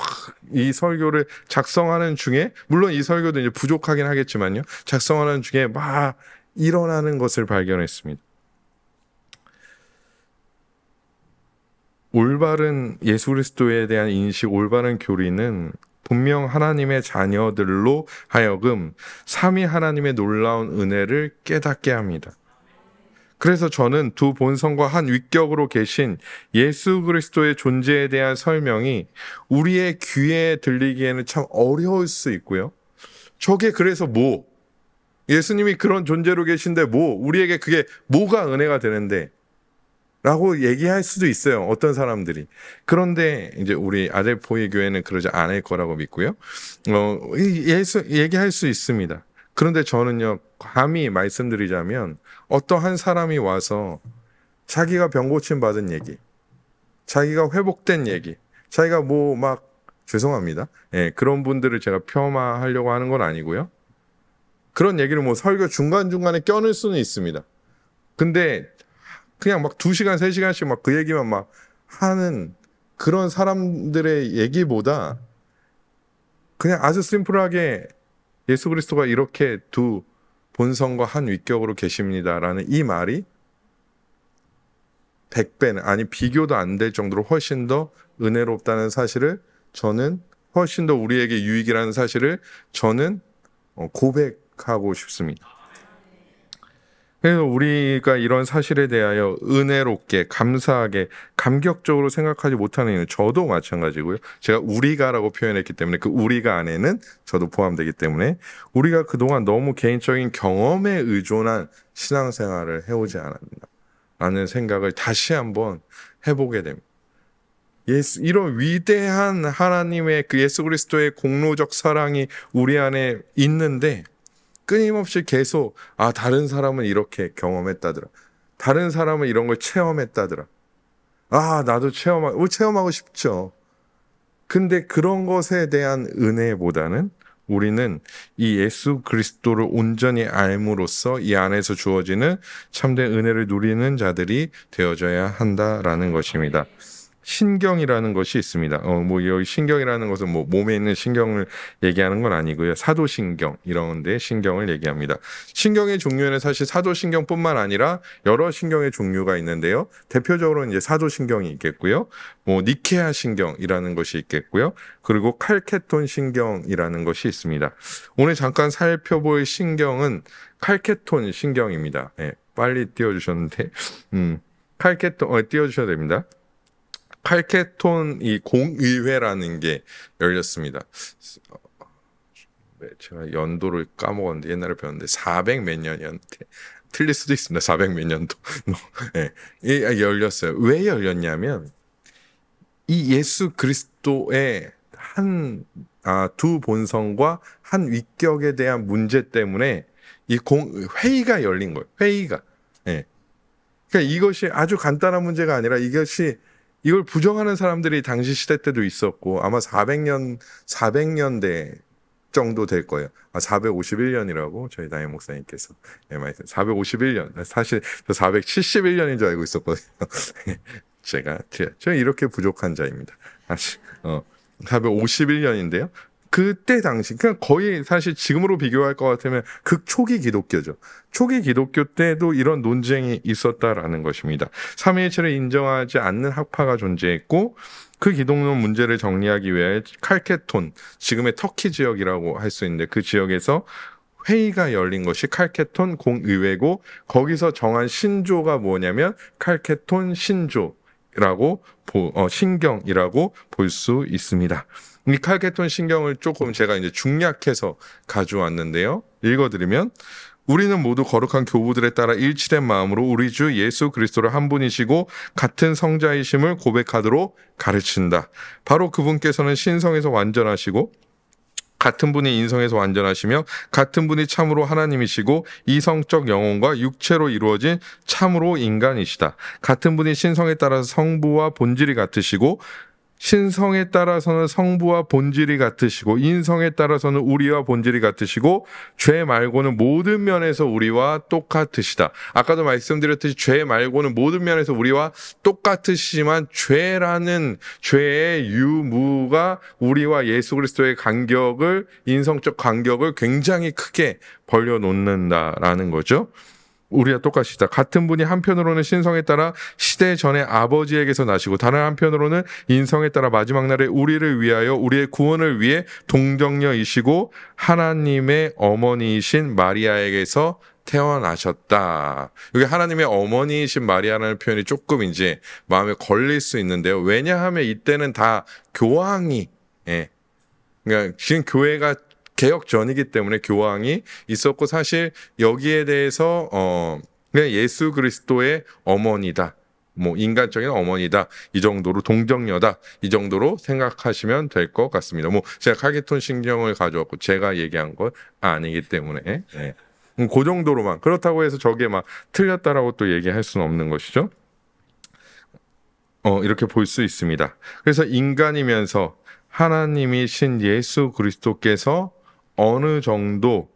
이 설교를 작성하는 중에, 물론 이 설교도 이제 부족하긴 하겠지만요, 작성하는 중에 막 일어나는 것을 발견했습니다. 올바른 예수 그리스도에 대한 인식, 올바른 교리는 분명 하나님의 자녀들로 하여금 삼위 하나님의 놀라운 은혜를 깨닫게 합니다. 그래서 저는 두 본성과 한 위격으로 계신 예수 그리스도의 존재에 대한 설명이 우리의 귀에 들리기에는 참 어려울 수 있고요. 저게 그래서 뭐? 예수님이 그런 존재로 계신데 뭐? 우리에게 그게 뭐가 은혜가 되는데? 라고 얘기할 수도 있어요. 어떤 사람들이. 그런데 이제 우리 아델포이 교회는 그러지 않을 거라고 믿고요. 얘기할 수 있습니다. 그런데 저는요, 감히 말씀드리자면 어떠한 사람이 와서 자기가 병 고침 받은 얘기, 자기가 회복된 얘기, 자기가 뭐 막 죄송합니다. 예, 그런 분들을 제가 폄하하려고 하는 건 아니고요. 그런 얘기를 뭐 설교 중간중간에 껴넣을 수는 있습니다. 근데 그냥 막 2시간, 3시간씩 막 그 얘기만 막 하는 그런 사람들의 얘기보다 그냥 아주 심플하게 예수 그리스도가 이렇게 두 본성과 한 위격으로 계십니다라는 이 말이 100배는, 아니 비교도 안 될 정도로 훨씬 더 은혜롭다는 사실을 저는, 훨씬 더 우리에게 유익이라는 사실을 저는 고백하고 싶습니다. 그래서 우리가 이런 사실에 대하여 은혜롭게, 감사하게, 감격적으로 생각하지 못하는 이유는 저도 마찬가지고요. 제가 우리가라고 표현했기 때문에 그 우리가 안에는 저도 포함되기 때문에 우리가 그동안 너무 개인적인 경험에 의존한 신앙생활을 해오지 않았나라는 생각을 다시 한번 해보게 됩니다. 이런 위대한 하나님의 그 예수 그리스도의 공로적 사랑이 우리 안에 있는데 끊임없이 계속 다른 사람은 이렇게 경험했다더라. 다른 사람은 이런 걸 체험했다더라. 나도 체험하고 싶죠. 근데 그런 것에 대한 은혜보다는 우리는 이 예수 그리스도를 온전히 알므로써 이 안에서 주어지는 참된 은혜를 누리는 자들이 되어져야 한다라는 것입니다. 신경이라는 것이 있습니다. 뭐 여기 신경이라는 것은 뭐 몸에 있는 신경을 얘기하는 건 아니고요. 사도신경 이런 데 신경을 얘기합니다. 신경의 종류에는 사실 사도신경뿐만 아니라 여러 신경의 종류가 있는데요. 대표적으로 이제 사도신경이 있겠고요. 뭐 니케아 신경이라는 것이 있겠고요. 그리고 칼케톤 신경이라는 것이 있습니다. 오늘 잠깐 살펴볼 신경은 칼케톤 신경입니다. 네, 빨리 띄워주셨는데 칼케톤 띄워주셔야 됩니다. 칼케톤 이 공의회라는 게 열렸습니다. 제가 연도를 까먹었는데 옛날에 배웠는데 400 몇 년이었는데 틀릴 수도 있습니다. 400 몇 년도. 네, 열렸어요. 왜 열렸냐면 이 예수 그리스도의 두 본성과 한 위격에 대한 문제 때문에 이 회의가 열린 거예요. 회의가. 네. 그러니까 이것이 아주 간단한 문제가 아니라 이걸 부정하는 사람들이 당시 시대 때도 있었고 아마 400년대 정도 될 거예요. 451년이라고 저희 담임 목사님께서 말씀. 451년. 사실 저 471년인 줄 알고 있었거든요. 제가 이렇게 부족한 자입니다. 451년인데요. 그때 당시, 그냥 거의 사실 지금으로 비교할 것 같으면 극초기 기독교죠. 초기 기독교 때도 이런 논쟁이 있었다라는 것입니다. 삼위일체를 인정하지 않는 학파가 존재했고 그 기독론 문제를 정리하기 위해 칼케톤, 지금의 터키 지역이라고 할 수 있는데 그 지역에서 회의가 열린 것이 칼케톤 공의회고 거기서 정한 신조가 뭐냐면 칼케톤 신조라고 신경이라고 볼 수 있습니다. 이 칼케톤 신경을 조금 제가 이제 중약해서 가져왔는데요. 읽어드리면 우리는 모두 거룩한 교부들에 따라 일치된 마음으로 우리 주 예수 그리스도를 한 분이시고 같은 성자이심을 고백하도록 가르친다. 바로 그분께서는 신성에서 완전하시고 같은 분이 인성에서 완전하시며 같은 분이 참으로 하나님이시고 이성적 영혼과 육체로 이루어진 참으로 인간이시다. 같은 분이 신성에 따라서 성부와 본질이 같으시고 신성에 따라서는 성부와 본질이 같으시고 인성에 따라서는 우리와 본질이 같으시고 죄 말고는 모든 면에서 우리와 똑같으시다. 아까도 말씀드렸듯이 죄 말고는 모든 면에서 우리와 똑같으시지만 죄라는 죄의 유무가 우리와 예수 그리스도의 간격을, 인성적 간격을 굉장히 크게 벌려놓는다라는 거죠. 우리와 똑같이다. 같은 분이 한편으로는 신성에 따라 시대 전에 아버지에게서 나시고 다른 한편으로는 인성에 따라 마지막 날에 우리를 위하여 우리의 구원을 위해 동정녀이시고 하나님의 어머니이신 마리아에게서 태어나셨다. 여기 하나님의 어머니이신 마리아라는 표현이 조금 이제 마음에 걸릴 수 있는데요. 왜냐하면 이때는 다 교황이, 그러니까 지금 교회가 개혁 전이기 때문에 교황이 있었고, 사실 여기에 대해서 그냥 예수 그리스도의 어머니다, 뭐 인간적인 어머니다, 이 정도로 동정녀다, 이 정도로 생각하시면 될 것 같습니다. 뭐 제가 카게톤 신경을 가져왔고 제가 얘기한 건 아니기 때문에 그 정도로만, 그렇다고 해서 저게 막 틀렸다라고 또 얘기할 수는 없는 것이죠. 이렇게 볼 수 있습니다. 그래서 인간이면서 하나님이신 예수 그리스도께서 어느 정도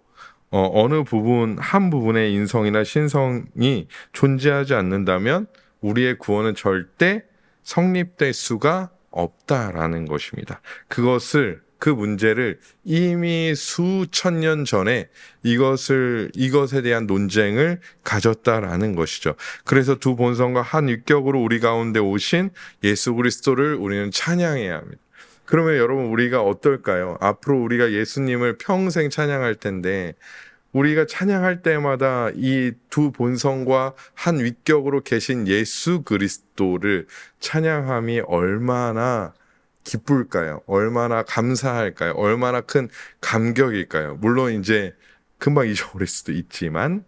어느 부분 한 부분의 인성이나 신성이 존재하지 않는다면 우리의 구원은 절대 성립될 수가 없다라는 것입니다. 그 문제를 이미 수천 년 전에 이것에 대한 논쟁을 가졌다라는 것이죠. 그래서 두 본성과 한 위격으로 우리 가운데 오신 예수 그리스도를 우리는 찬양해야 합니다. 그러면 여러분, 우리가 어떨까요? 앞으로 우리가 예수님을 평생 찬양할 텐데, 우리가 찬양할 때마다 이 두 본성과 한 위격으로 계신 예수 그리스도를 찬양함이 얼마나 기쁠까요? 얼마나 감사할까요? 얼마나 큰 감격일까요? 물론 이제 금방 잊어버릴 수도 있지만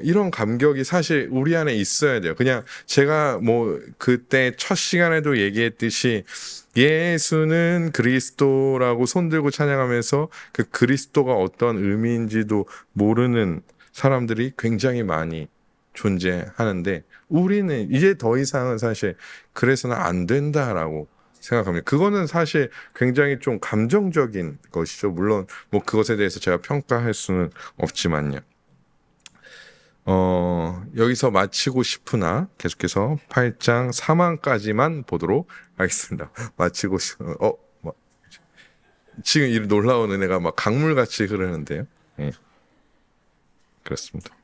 이런 감격이 사실 우리 안에 있어야 돼요. 그냥 제가 뭐 그때 첫 시간에도 얘기했듯이 예수는 그리스도라고 손들고 찬양하면서 그 그리스도가 어떤 의미인지도 모르는 사람들이 굉장히 많이 존재하는데, 우리는 이제 더 이상은 사실 그래서는 안 된다라고 생각합니다. 그거는 사실 굉장히 좀 감정적인 것이죠. 물론 뭐 그것에 대해서 제가 평가할 수는 없지만요. 여기서 마치고 싶으나 계속해서 8장 4만까지만 보도록 하겠습니다. 마치고 지금 이 놀라운 은혜가 막 강물같이 흐르는데요. 그렇습니다.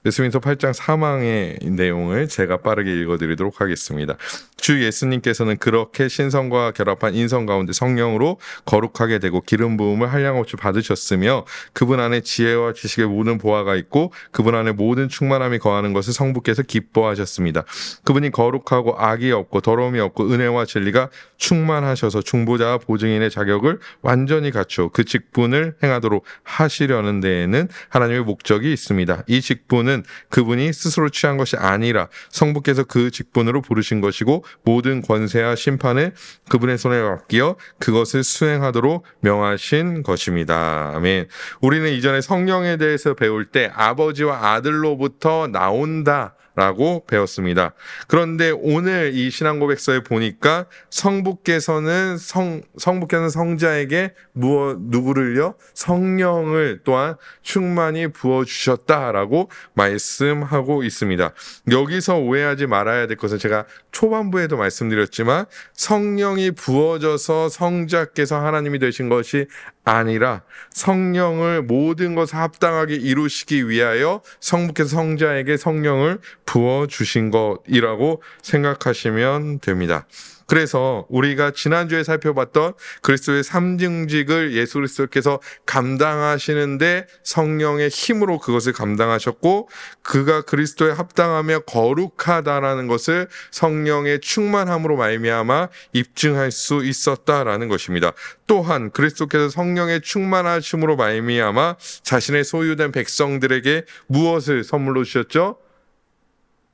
예수민서 8장 4망의 내용을 제가 빠르게 읽어드리도록 하겠습니다. 주 예수님께서는 그렇게 신성과 결합한 인성 가운데 성령으로 거룩하게 되고 기름 부음을 한량없이 받으셨으며, 그분 안에 지혜와 지식의 모든 보화가 있고 그분 안에 모든 충만함이 거하는 것을 성부께서 기뻐하셨습니다. 그분이 거룩하고 악이 없고 더러움이 없고 은혜와 진리가 충만하셔서 중보자와 보증인의 자격을 완전히 갖추어 그 직분을 행하도록 하시려는 데에는 하나님의 목적이 있습니다. 이 직분은 그분이 스스로 취한 것이 아니라 성부께서 그 직분으로 부르신 것이고, 모든 권세와 심판을 그분의 손에 맡겨 그것을 수행하도록 명하신 것입니다. 아멘. 우리는 이전에 성령에 대해서 배울 때 아버지와 아들로부터 나온다 라고 배웠습니다. 그런데 오늘 이 신앙고백서에 보니까 성부께서는 성자에게 누구를요? 성령을 또한 충만히 부어주셨다라고 말씀하고 있습니다. 여기서 오해하지 말아야 될 것은, 제가 초반부에도 말씀드렸지만 성령이 부어져서 성자께서 하나님이 되신 것이 아니라 성령을 모든 것을 합당하게 이루시기 위하여 성부께서 성자에게 성령을 부어주신 것이라고 생각하시면 됩니다. 그래서 우리가 지난주에 살펴봤던 그리스도의 삼증직을 예수 그리스도께서 감당하시는데 성령의 힘으로 그것을 감당하셨고, 그가 그리스도에 합당하며 거룩하다라는 것을 성령의 충만함으로 말미암아 입증할 수 있었다라는 것입니다. 또한 그리스도께서 성령의 충만하심으로 말미암아 자신의 소유된 백성들에게 무엇을 선물로 주셨죠?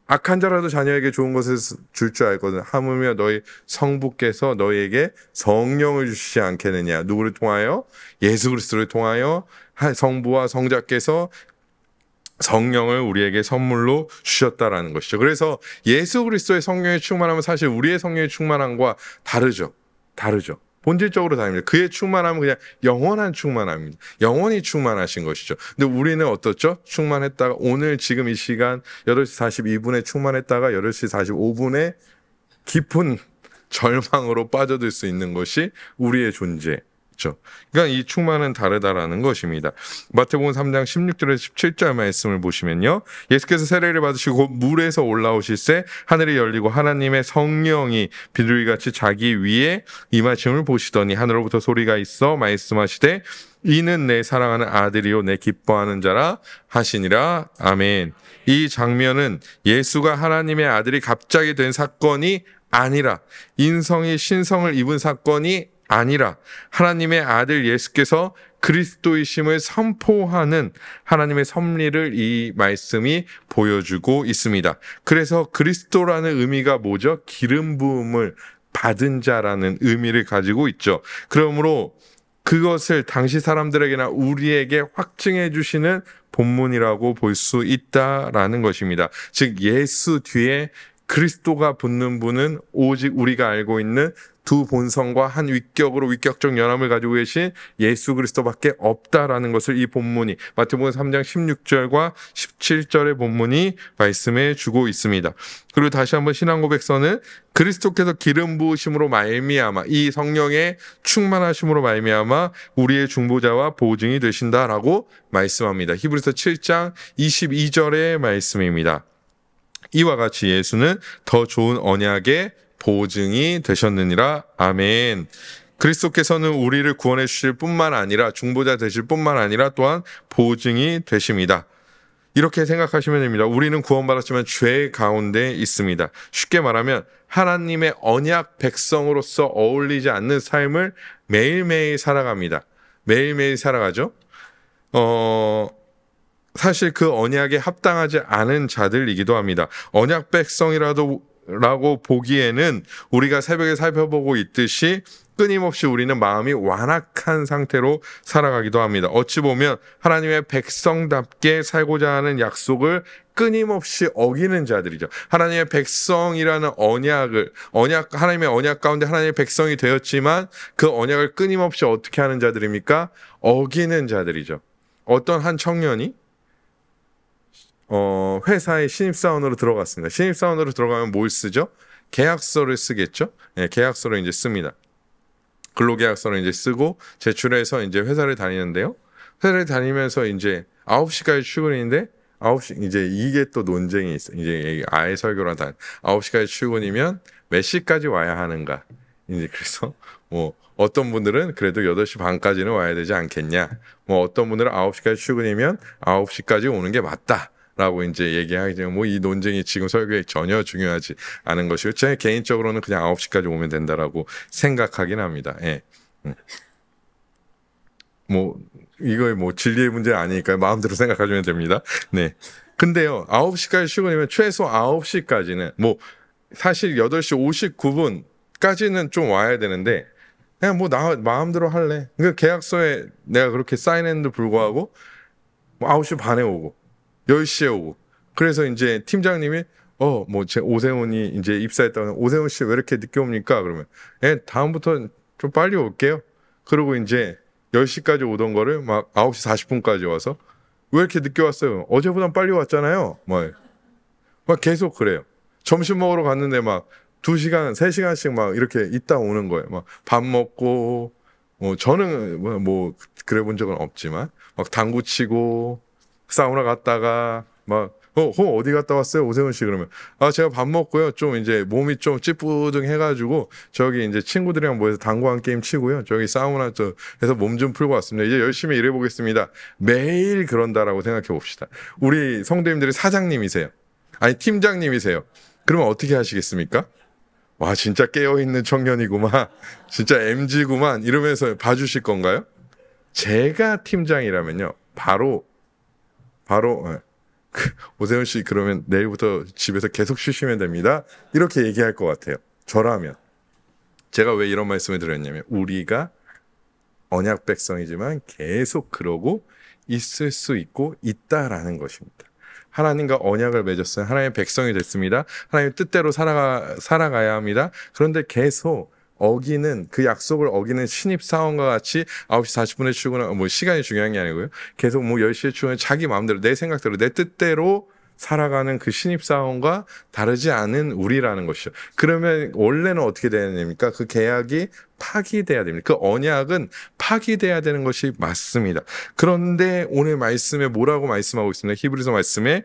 악한 자라도 자녀에게 좋은 것을 줄 줄 알거든. 하물며 너희 성부께서 너희에게 성령을 주시지 않겠느냐. 누구를 통하여? 예수 그리스도를 통하여 성부와 성자께서 성령을 우리에게 선물로 주셨다라는 것이죠. 그래서 예수 그리스도의 성령의 충만함은 사실 우리의 성령의 충만함과 다르죠. 본질적으로 다릅니다. 그의 충만함은 그냥 영원한 충만함입니다. 영원히 충만하신 것이죠. 근데 우리는 어떻죠? 충만했다가 오늘 지금 이 시간 8시 42분에 충만했다가 8시 45분에 깊은 절망으로 빠져들 수 있는 것이 우리의 존재. 그러니까 이 충만은 다르다라는 것입니다. 마태복음 3장 16절에서 17절 말씀을 보시면요. 예수께서 세례를 받으시고 물에서 올라오실새 하늘이 열리고 하나님의 성령이 비둘기같이 자기 위에 임하심을 보시더니 하늘로부터 소리가 있어 말씀하시되 이는 내 사랑하는 아들이요 내 기뻐하는 자라 하시니라. 아멘. 이 장면은 예수가 하나님의 아들이 갑자기 된 사건이 아니라 인성이 신성을 입은 사건이 아니라 하나님의 아들 예수께서 그리스도이심을 선포하는 하나님의 섭리를 이 말씀이 보여주고 있습니다. 그래서 그리스도라는 의미가 뭐죠? 기름 부음을 받은 자라는 의미를 가지고 있죠. 그러므로 그것을 당시 사람들에게나 우리에게 확증해 주시는 본문이라고 볼 수 있다라는 것입니다. 즉 예수 뒤에 그리스도가 붙는 분은 오직 우리가 알고 있는 두 본성과 한 위격적 연함을 가지고 계신 예수 그리스도밖에 없다라는 것을 이 본문이 마태복음 3장 16절과 17절의 본문이 말씀해 주고 있습니다. 그리고 다시 한번 신앙 고백서는 그리스도께서 기름 부으심으로 말미암아 이 성령의 충만하심으로 말미암아 우리의 중보자와 보증이 되신다라고 말씀합니다. 히브리서 7장 22절의 말씀입니다. 이와 같이 예수는 더 좋은 언약의 보증이 되셨느니라. 아멘. 그리스도께서는 우리를 구원해 주실 뿐만 아니라 중보자 되실 뿐만 아니라 또한 보증이 되십니다. 이렇게 생각하시면 됩니다. 우리는 구원받았지만 죄 가운데 있습니다. 쉽게 말하면 하나님의 언약 백성으로서 어울리지 않는 삶을 매일매일 살아갑니다. 매일매일 살아가죠. 사실 그 언약에 합당하지 않은 자들이기도 합니다. 언약 백성이라고 보기에는 우리가 새벽에 살펴보고 있듯이 끊임없이 우리는 마음이 완악한 상태로 살아가기도 합니다. 어찌 보면 하나님의 백성답게 살고자 하는 약속을 끊임없이 어기는 자들이죠. 하나님의 백성이라는 하나님의 언약 가운데 하나님의 백성이 되었지만 그 언약을 끊임없이 어떻게 하는 자들입니까? 어기는 자들이죠. 어떤 한 청년이 회사에 신입사원으로 들어갔습니다. 신입사원으로 들어가면 뭘 쓰죠? 계약서를 쓰겠죠? 네, 계약서를 이제 씁니다. 근로계약서를 이제 쓰고 제출해서 이제 회사를 다니는데요. 회사를 다니면서 이제 9시까지 출근인데 9시 이제 이게 또 논쟁이 있어요. 이제 아예 설교랑 다 9시까지 출근이면 몇 시까지 와야 하는가? 이제 그래서 어떤 분들은 그래도 8시 반까지는 와야 되지 않겠냐? 어떤 분들은 9시까지 출근이면 9시까지 오는 게 맞다. 라고 이제 얘기하죠. 이 논쟁이 지금 설교에 전혀 중요하지 않은 것이고, 제 개인적으로는 그냥 9시까지 오면 된다라고 생각하긴 합니다. 예. 이거 진리의 문제 아니니까 마음대로 생각하시면 됩니다. 네. 근데요, 9시까지 출근이면 최소 9시까지는, 사실 8시 59분까지는 좀 와야 되는데, 그냥 나 마음대로 할래. 그러니까 계약서에 내가 그렇게 사인했는데 불구하고, 9시 반에 오고, 10시에 오고. 그래서 이제 팀장님이 제 오세훈이 이제 입사했다면 오세훈 씨 왜 이렇게 늦게 옵니까? 그러면 다음부터 좀 빨리 올게요. 그리고 이제 10시까지 오던 거를 막 9시 40분까지 와서 왜 이렇게 늦게 왔어요? 어제보단 빨리 왔잖아요. 막 계속 그래요. 점심 먹으러 갔는데 막 2시간, 3시간씩 막 이렇게 있다 오는 거예요. 막 밥 먹고 저는 그래 본 적은 없지만 막 당구 치고 사우나 갔다가 어디 갔다 왔어요? 오세훈 씨 그러면 제가 밥 먹고요. 좀 이제 몸이 좀 찌뿌둥해가지고 저기 이제 친구들이랑 모여서 당구 한 게임 치고요. 저기 사우나 해서 몸 좀 풀고 왔습니다. 이제 열심히 일해보겠습니다. 매일 그런다라고 생각해 봅시다. 우리 성도님들이 사장님이세요. 아니 팀장님이세요. 그러면 어떻게 하시겠습니까? 와 진짜 깨어있는 청년이구만. 진짜 MG구만. 이러면서 봐주실 건가요? 제가 팀장이라면요. 바로 오세훈 씨 그러면 내일부터 집에서 계속 쉬시면 됩니다. 이렇게 얘기할 것 같아요. 저라면. 제가 왜 이런 말씀을 드렸냐면 우리가 언약 백성이지만 계속 그러고 있을 수 있고 있다라는 것입니다. 하나님과 언약을 맺었어요. 하나님의 백성이 됐습니다. 하나님의 뜻대로 살아가야 합니다. 그런데 계속 어기는, 그 약속을 어기는 신입사원과 같이 9시 40분에 출근하고, 뭐 시간이 중요한 게 아니고요. 계속 뭐 10시에 출근해 자기 마음대로, 내 생각대로, 내 뜻대로 살아가는 그 신입사원과 다르지 않은 우리라는 것이죠. 그러면 원래는 어떻게 되느냐니까 그 계약이 파기돼야 됩니다. 그 언약은 파기돼야 되는 것이 맞습니다. 그런데 오늘 말씀에 뭐라고 말씀하고 있습니다. 히브리서 말씀에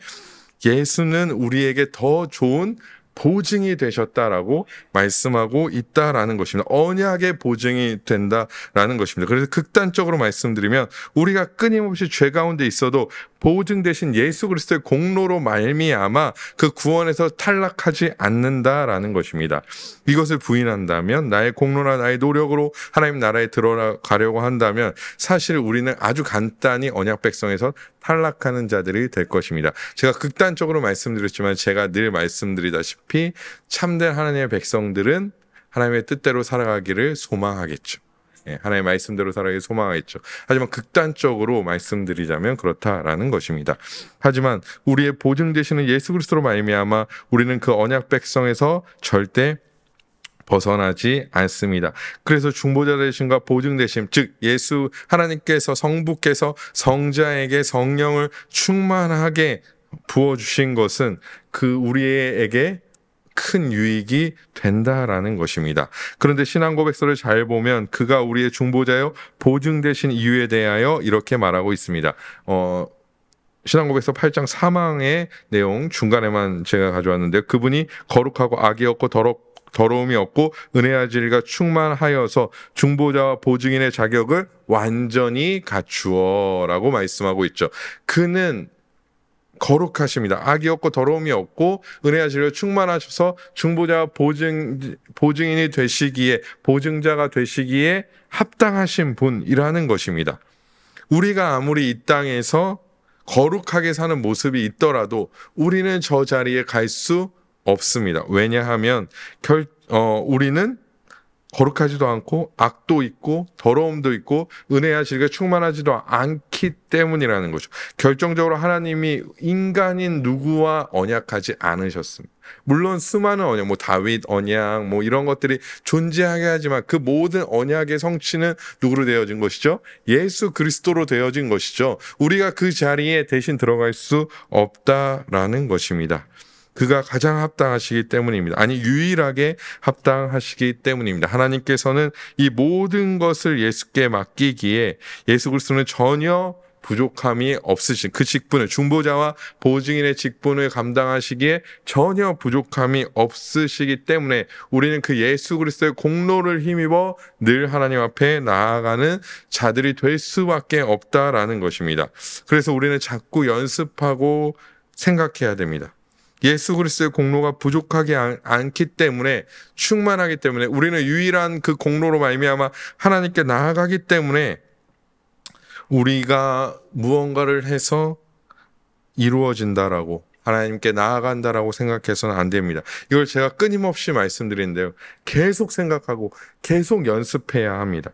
예수는 우리에게 더 좋은 보증이 되셨다라고 말씀하고 있다라는 것입니다. 언약의 보증이 된다라는 것입니다. 그래서 극단적으로 말씀드리면 우리가 끊임없이 죄 가운데 있어도 보증 대신 예수 그리스도의 공로로 말미암아 그 구원에서 탈락하지 않는다라는 것입니다. 이것을 부인한다면, 나의 공로나 나의 노력으로 하나님 나라에 들어가려고 한다면 사실 우리는 아주 간단히 언약 백성에서 탈락하는 자들이 될 것입니다. 제가 극단적으로 말씀드렸지만 제가 늘 말씀드리다시피 참된 하나님의 백성들은 하나님의 뜻대로 살아가기를 소망하겠죠. 하나님의 말씀대로 살아가기 소망하겠죠. 하지만 극단적으로 말씀드리자면 그렇다라는 것입니다. 하지만 우리의 보증 되시는 예수 그리스도로 말미암아 우리는 그 언약 백성에서 절대 벗어나지 않습니다. 그래서 중보자 되심과 보증 되심, 즉 예수 하나님께서 성부께서 성자에게 성령을 충만하게 부어주신 것은 그 우리에게 큰 유익이 된다라는 것입니다. 그런데 신앙고백서를 잘 보면 그가 우리의 중보자여 보증되신 이유에 대하여 이렇게 말하고 있습니다. 신앙고백서 8장 사망의 내용 중간에만 제가 가져왔는데, 그분이 거룩하고 악이 없고 더러움이 없고 은혜와 충만하여서 중보자와 보증인의 자격을 완전히 갖추어라고 말씀하고 있죠. 그는 거룩하십니다. 악이 없고 더러움이 없고 은혜와 진리가 충만하셔서 중보자와 보증인이 되시기에, 보증자가 되시기에 합당하신 분이라는 것입니다. 우리가 아무리 이 땅에서 거룩하게 사는 모습이 있더라도 우리는 저 자리에 갈 수 없습니다. 왜냐하면 우리는 거룩하지도 않고 악도 있고 더러움도 있고 은혜와 진리가 충만하지도 않기 때문이라는 거죠. 결정적으로 하나님이 인간인 누구와 언약하지 않으셨습니다. 물론 수많은 언약, 뭐 다윗 언약, 뭐 이런 것들이 존재하게 하지만 그 모든 언약의 성취는 누구로 되어진 것이죠? 예수 그리스도로 되어진 것이죠. 우리가 그 자리에 대신 들어갈 수 없다라는 것입니다. 그가 가장 합당하시기 때문입니다. 아니, 유일하게 합당하시기 때문입니다. 하나님께서는 이 모든 것을 예수께 맡기기에 예수 그리스도는 전혀 부족함이 없으신 그 직분을, 중보자와 보증인의 직분을 감당하시기에 전혀 부족함이 없으시기 때문에 우리는 그 예수 그리스도의 공로를 힘입어 늘 하나님 앞에 나아가는 자들이 될 수밖에 없다라는 것입니다. 그래서 우리는 자꾸 연습하고 생각해야 됩니다. 예수 그리스도의 공로가 부족하지 않기 때문에, 충만하기 때문에, 우리는 유일한 그 공로로 말미암아 하나님께 나아가기 때문에 우리가 무언가를 해서 이루어진다라고, 하나님께 나아간다라고 생각해서는 안 됩니다. 이걸 제가 끊임없이 말씀드리는데요. 계속 생각하고 계속 연습해야 합니다.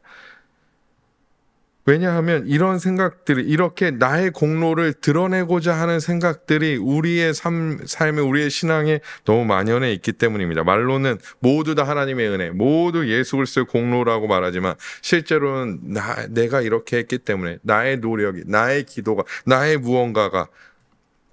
왜냐하면 이런 생각들이, 이렇게 나의 공로를 드러내고자 하는 생각들이 우리의 삶에, 우리의 신앙에 너무 만연해 있기 때문입니다. 말로는 모두 다 하나님의 은혜, 모두 예수 그리스도의 공로라고 말하지만 실제로는 내가 이렇게 했기 때문에, 나의 노력이, 나의 기도가, 나의 무언가가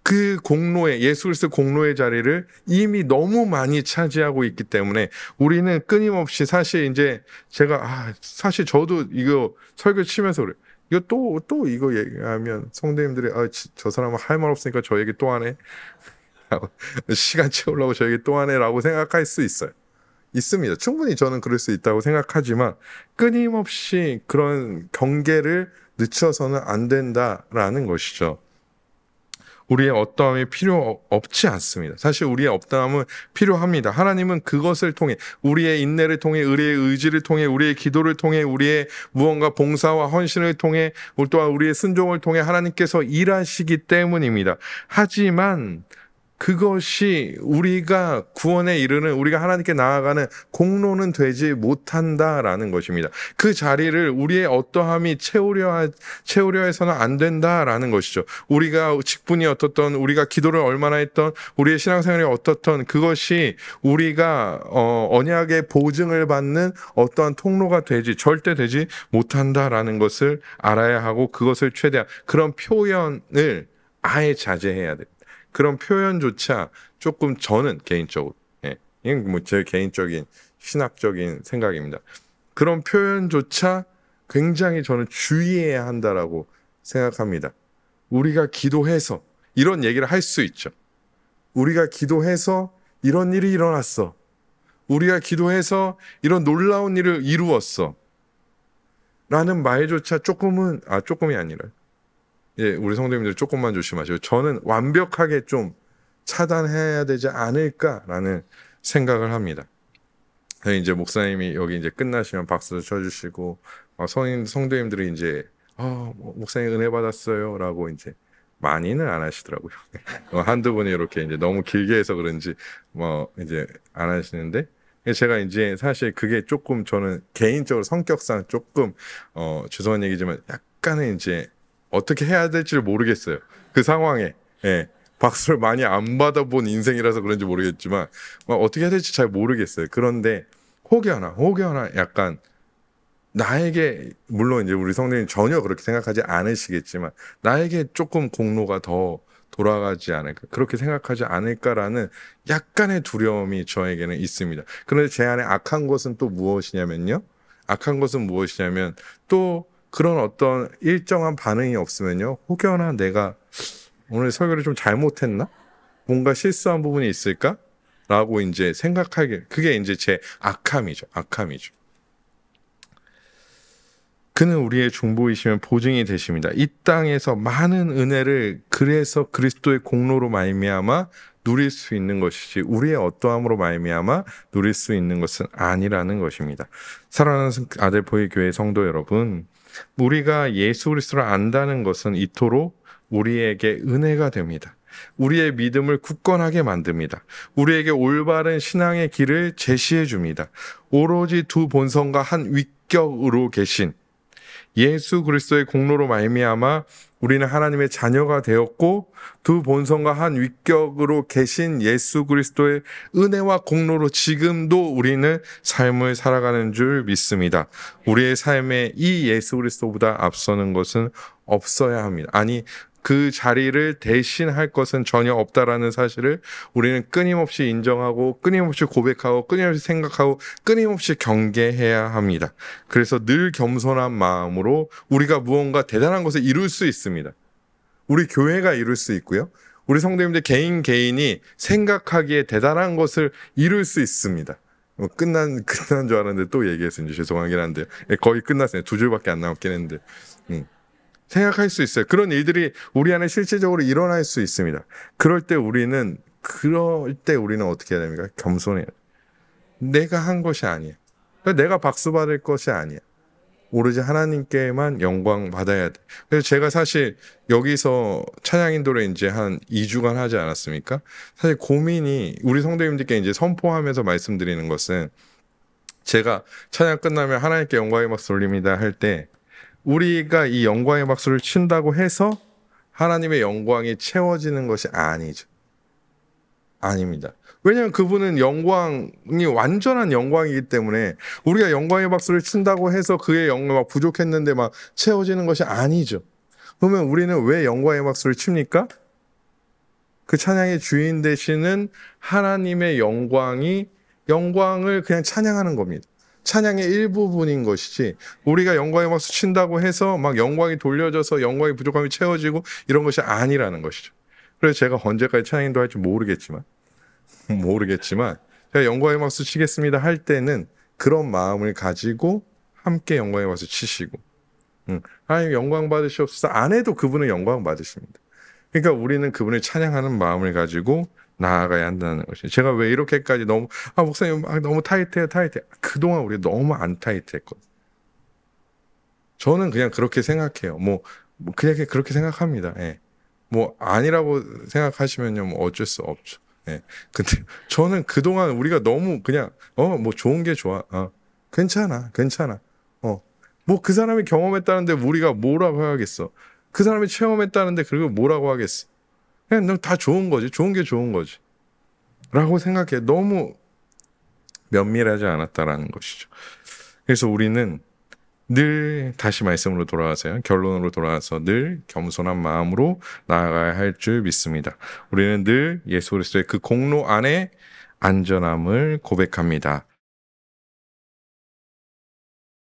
그 공로의, 예수 그리스도의 공로의 자리를 이미 너무 많이 차지하고 있기 때문에 우리는 끊임없이, 사실 이제 제가 사실 저도 이거 설교 치면서 그래요. 이거 또 이거 얘기하면 성도님들이 저 사람은 할 말 없으니까 저 얘기 또 하네. 시간 채우려고 저 얘기 또 하네라고 생각할 수 있습니다. 충분히 저는 그럴 수 있다고 생각하지만 끊임없이 그런 경계를 늦춰서는 안 된다라는 것이죠. 우리의 어떠함이 필요 없지 않습니다. 사실 우리의 어떠함은 필요합니다. 하나님은 그것을 통해, 우리의 인내를 통해, 우리의 의지를 통해, 우리의 기도를 통해, 우리의 무언가 봉사와 헌신을 통해, 또한 우리의 순종을 통해 하나님께서 일하시기 때문입니다. 하지만 그것이 우리가 구원에 이르는, 우리가 하나님께 나아가는 공로는 되지 못한다라는 것입니다. 그 자리를 우리의 어떠함이 채우려 해서는 안 된다라는 것이죠. 우리가 직분이 어떻던, 우리가 기도를 얼마나 했던, 우리의 신앙생활이 어떻던, 그것이 우리가 언약의 보증을 받는 어떠한 통로가 절대 되지 못한다라는 것을 알아야 하고, 그것을 최대한, 그런 표현을 아예 자제해야 됩니다. 그런 표현조차 조금, 저는 개인적으로, 이건 뭐 제 개인적인 신학적인 생각입니다. 그런 표현조차 굉장히 저는 주의해야 한다라고 생각합니다. 우리가 기도해서 이런 얘기를 할 수 있죠. 우리가 기도해서 이런 일이 일어났어. 우리가 기도해서 이런 놀라운 일을 이루었어. 라는 말조차 조금이 아니라, 우리 성도님들 조금만 조심하시고, 저는 완벽하게 좀 차단해야 되지 않을까라는 생각을 합니다. 이제 목사님이 여기 이제 끝나시면 박수 쳐주시고, 성도님들이 이제, 목사님 은혜 받았어요라고 이제 많이는 안 하시더라고요. 한두 분이 이렇게 이제 너무 길게 해서 그런지 이제 안 하시는데, 제가 이제 사실 그게 조금, 저는 개인적으로 성격상 조금 죄송한 얘기지만 약간은 이제 어떻게 해야 될지를 모르겠어요. 그 상황에. 박수를 많이 안 받아본 인생이라서 그런지 모르겠지만 어떻게 해야 될지 잘 모르겠어요. 그런데 혹여나 약간 나에게, 물론 이제 우리 성도님 전혀 그렇게 생각하지 않으시겠지만, 나에게 조금 공로가 더 돌아가지 않을까, 그렇게 생각하지 않을까라는 약간의 두려움이 저에게는 있습니다. 그런데 제 안에 악한 것은 또 무엇이냐면요. 또 그런 어떤 일정한 반응이 없으면요, 혹여나 내가 오늘 설교를 좀 잘못했나? 뭔가 실수한 부분이 있을까? 라고 이제 생각하게, 그게 이제 제 악함이죠. 그는 우리의 중보이시면 보증이 되십니다. 이 땅에서 많은 은혜를 그래서 그리스도의 공로로 말미암아 누릴 수 있는 것이지, 우리의 어떠함으로 말미암아 누릴 수 있는 것은 아니라는 것입니다. 사랑하는 아델포의 교회 성도 여러분, 우리가 예수 그리스도를 안다는 것은 이토록 우리에게 은혜가 됩니다. 우리의 믿음을 굳건하게 만듭니다. 우리에게 올바른 신앙의 길을 제시해 줍니다. 오로지 두 본성과 한 위격으로 계신 예수 그리스도의 공로로 말미암아 우리는 하나님의 자녀가 되었고, 두 본성과 한 위격으로 계신 예수 그리스도의 은혜와 공로로 지금도 우리는 삶을 살아가는 줄 믿습니다. 우리의 삶에 이 예수 그리스도보다 앞서는 것은 없어야 합니다. 아니, 그 자리를 대신할 것은 전혀 없다라는 사실을 우리는 끊임없이 인정하고, 끊임없이 고백하고, 끊임없이 생각하고, 끊임없이 경계해야 합니다. 그래서 늘 겸손한 마음으로 우리가 무언가 대단한 것을 이룰 수 있습니다. 우리 교회가 이룰 수 있고요, 우리 성도님들 개인이 생각하기에 대단한 것을 이룰 수 있습니다. 끝난 줄 알았는데 또 얘기해서 이제 죄송하긴 한데, 거의 끝났어요. 2줄밖에 안 남았긴 했는데, 생각할 수 있어요. 그런 일들이 우리 안에 실질적으로 일어날 수 있습니다. 그럴 때 우리는 어떻게 해야 됩니까? 겸손해야 돼요. 내가 한 것이 아니야. 내가 박수 받을 것이 아니야. 오로지 하나님께만 영광 받아야 돼. 그래서 제가 사실 여기서 찬양 인도를 이제 한 2주간 하지 않았습니까? 사실 고민이, 우리 성도님들께 이제 선포하면서 말씀드리는 것은, 제가 찬양 끝나면 하나님께 영광의 박수 올립니다 할 때, 우리가 이 영광의 박수를 친다고 해서 하나님의 영광이 채워지는 것이 아닙니다. 왜냐하면 그분은 영광이 완전한 영광이기 때문에, 우리가 영광의 박수를 친다고 해서 그의 영광이 막 부족했는데 막 채워지는 것이 아니죠. 그러면 우리는 왜 영광의 박수를 칩니까? 그 찬양의 주인 되시는 하나님의 영광을 그냥 찬양하는 겁니다. 찬양의 일부분인 것이지, 우리가 영광의 박수 친다고 해서 막 영광이 돌려져서 영광의 부족함이 채워지고 이런 것이 아니라는 것이죠. 그래서 제가 언제까지 찬양 인도할지 모르겠지만 제가 영광의 박수 치겠습니다 할 때는 그런 마음을 가지고 함께 영광의 박수 치시고, 하나님 영광 받으시옵소서 안 해도 그분은 영광 받으십니다. 그러니까 우리는 그분을 찬양하는 마음을 가지고 나아가야 한다는 것이. 제가 왜 이렇게까지 목사님 너무 타이트해. 그동안 우리 너무 안 타이트했거든. 저는 그냥 그렇게 생각해요. 그냥 그렇게 생각합니다. 뭐 아니라고 생각하시면요, 뭐 어쩔 수 없죠. 예. 근데 저는 그동안 우리가 너무 그냥 뭐 좋은 게 좋아. 괜찮아. 괜찮아. 뭐 그 사람이 경험했다는데 우리가 뭐라고 해야겠어. 그 사람이 체험했다는데 그리고 뭐라고 하겠어. 그냥 다 좋은 거지. 좋은 게 좋은 거지. 라고 생각해. 너무 면밀하지 않았다라는 것이죠. 그래서 우리는 늘 다시 말씀으로 돌아가세요. 결론으로 돌아와서 늘 겸손한 마음으로 나아가야 할 줄 믿습니다. 우리는 늘 예수 그리스도의 그 공로 안에 안전함을 고백합니다.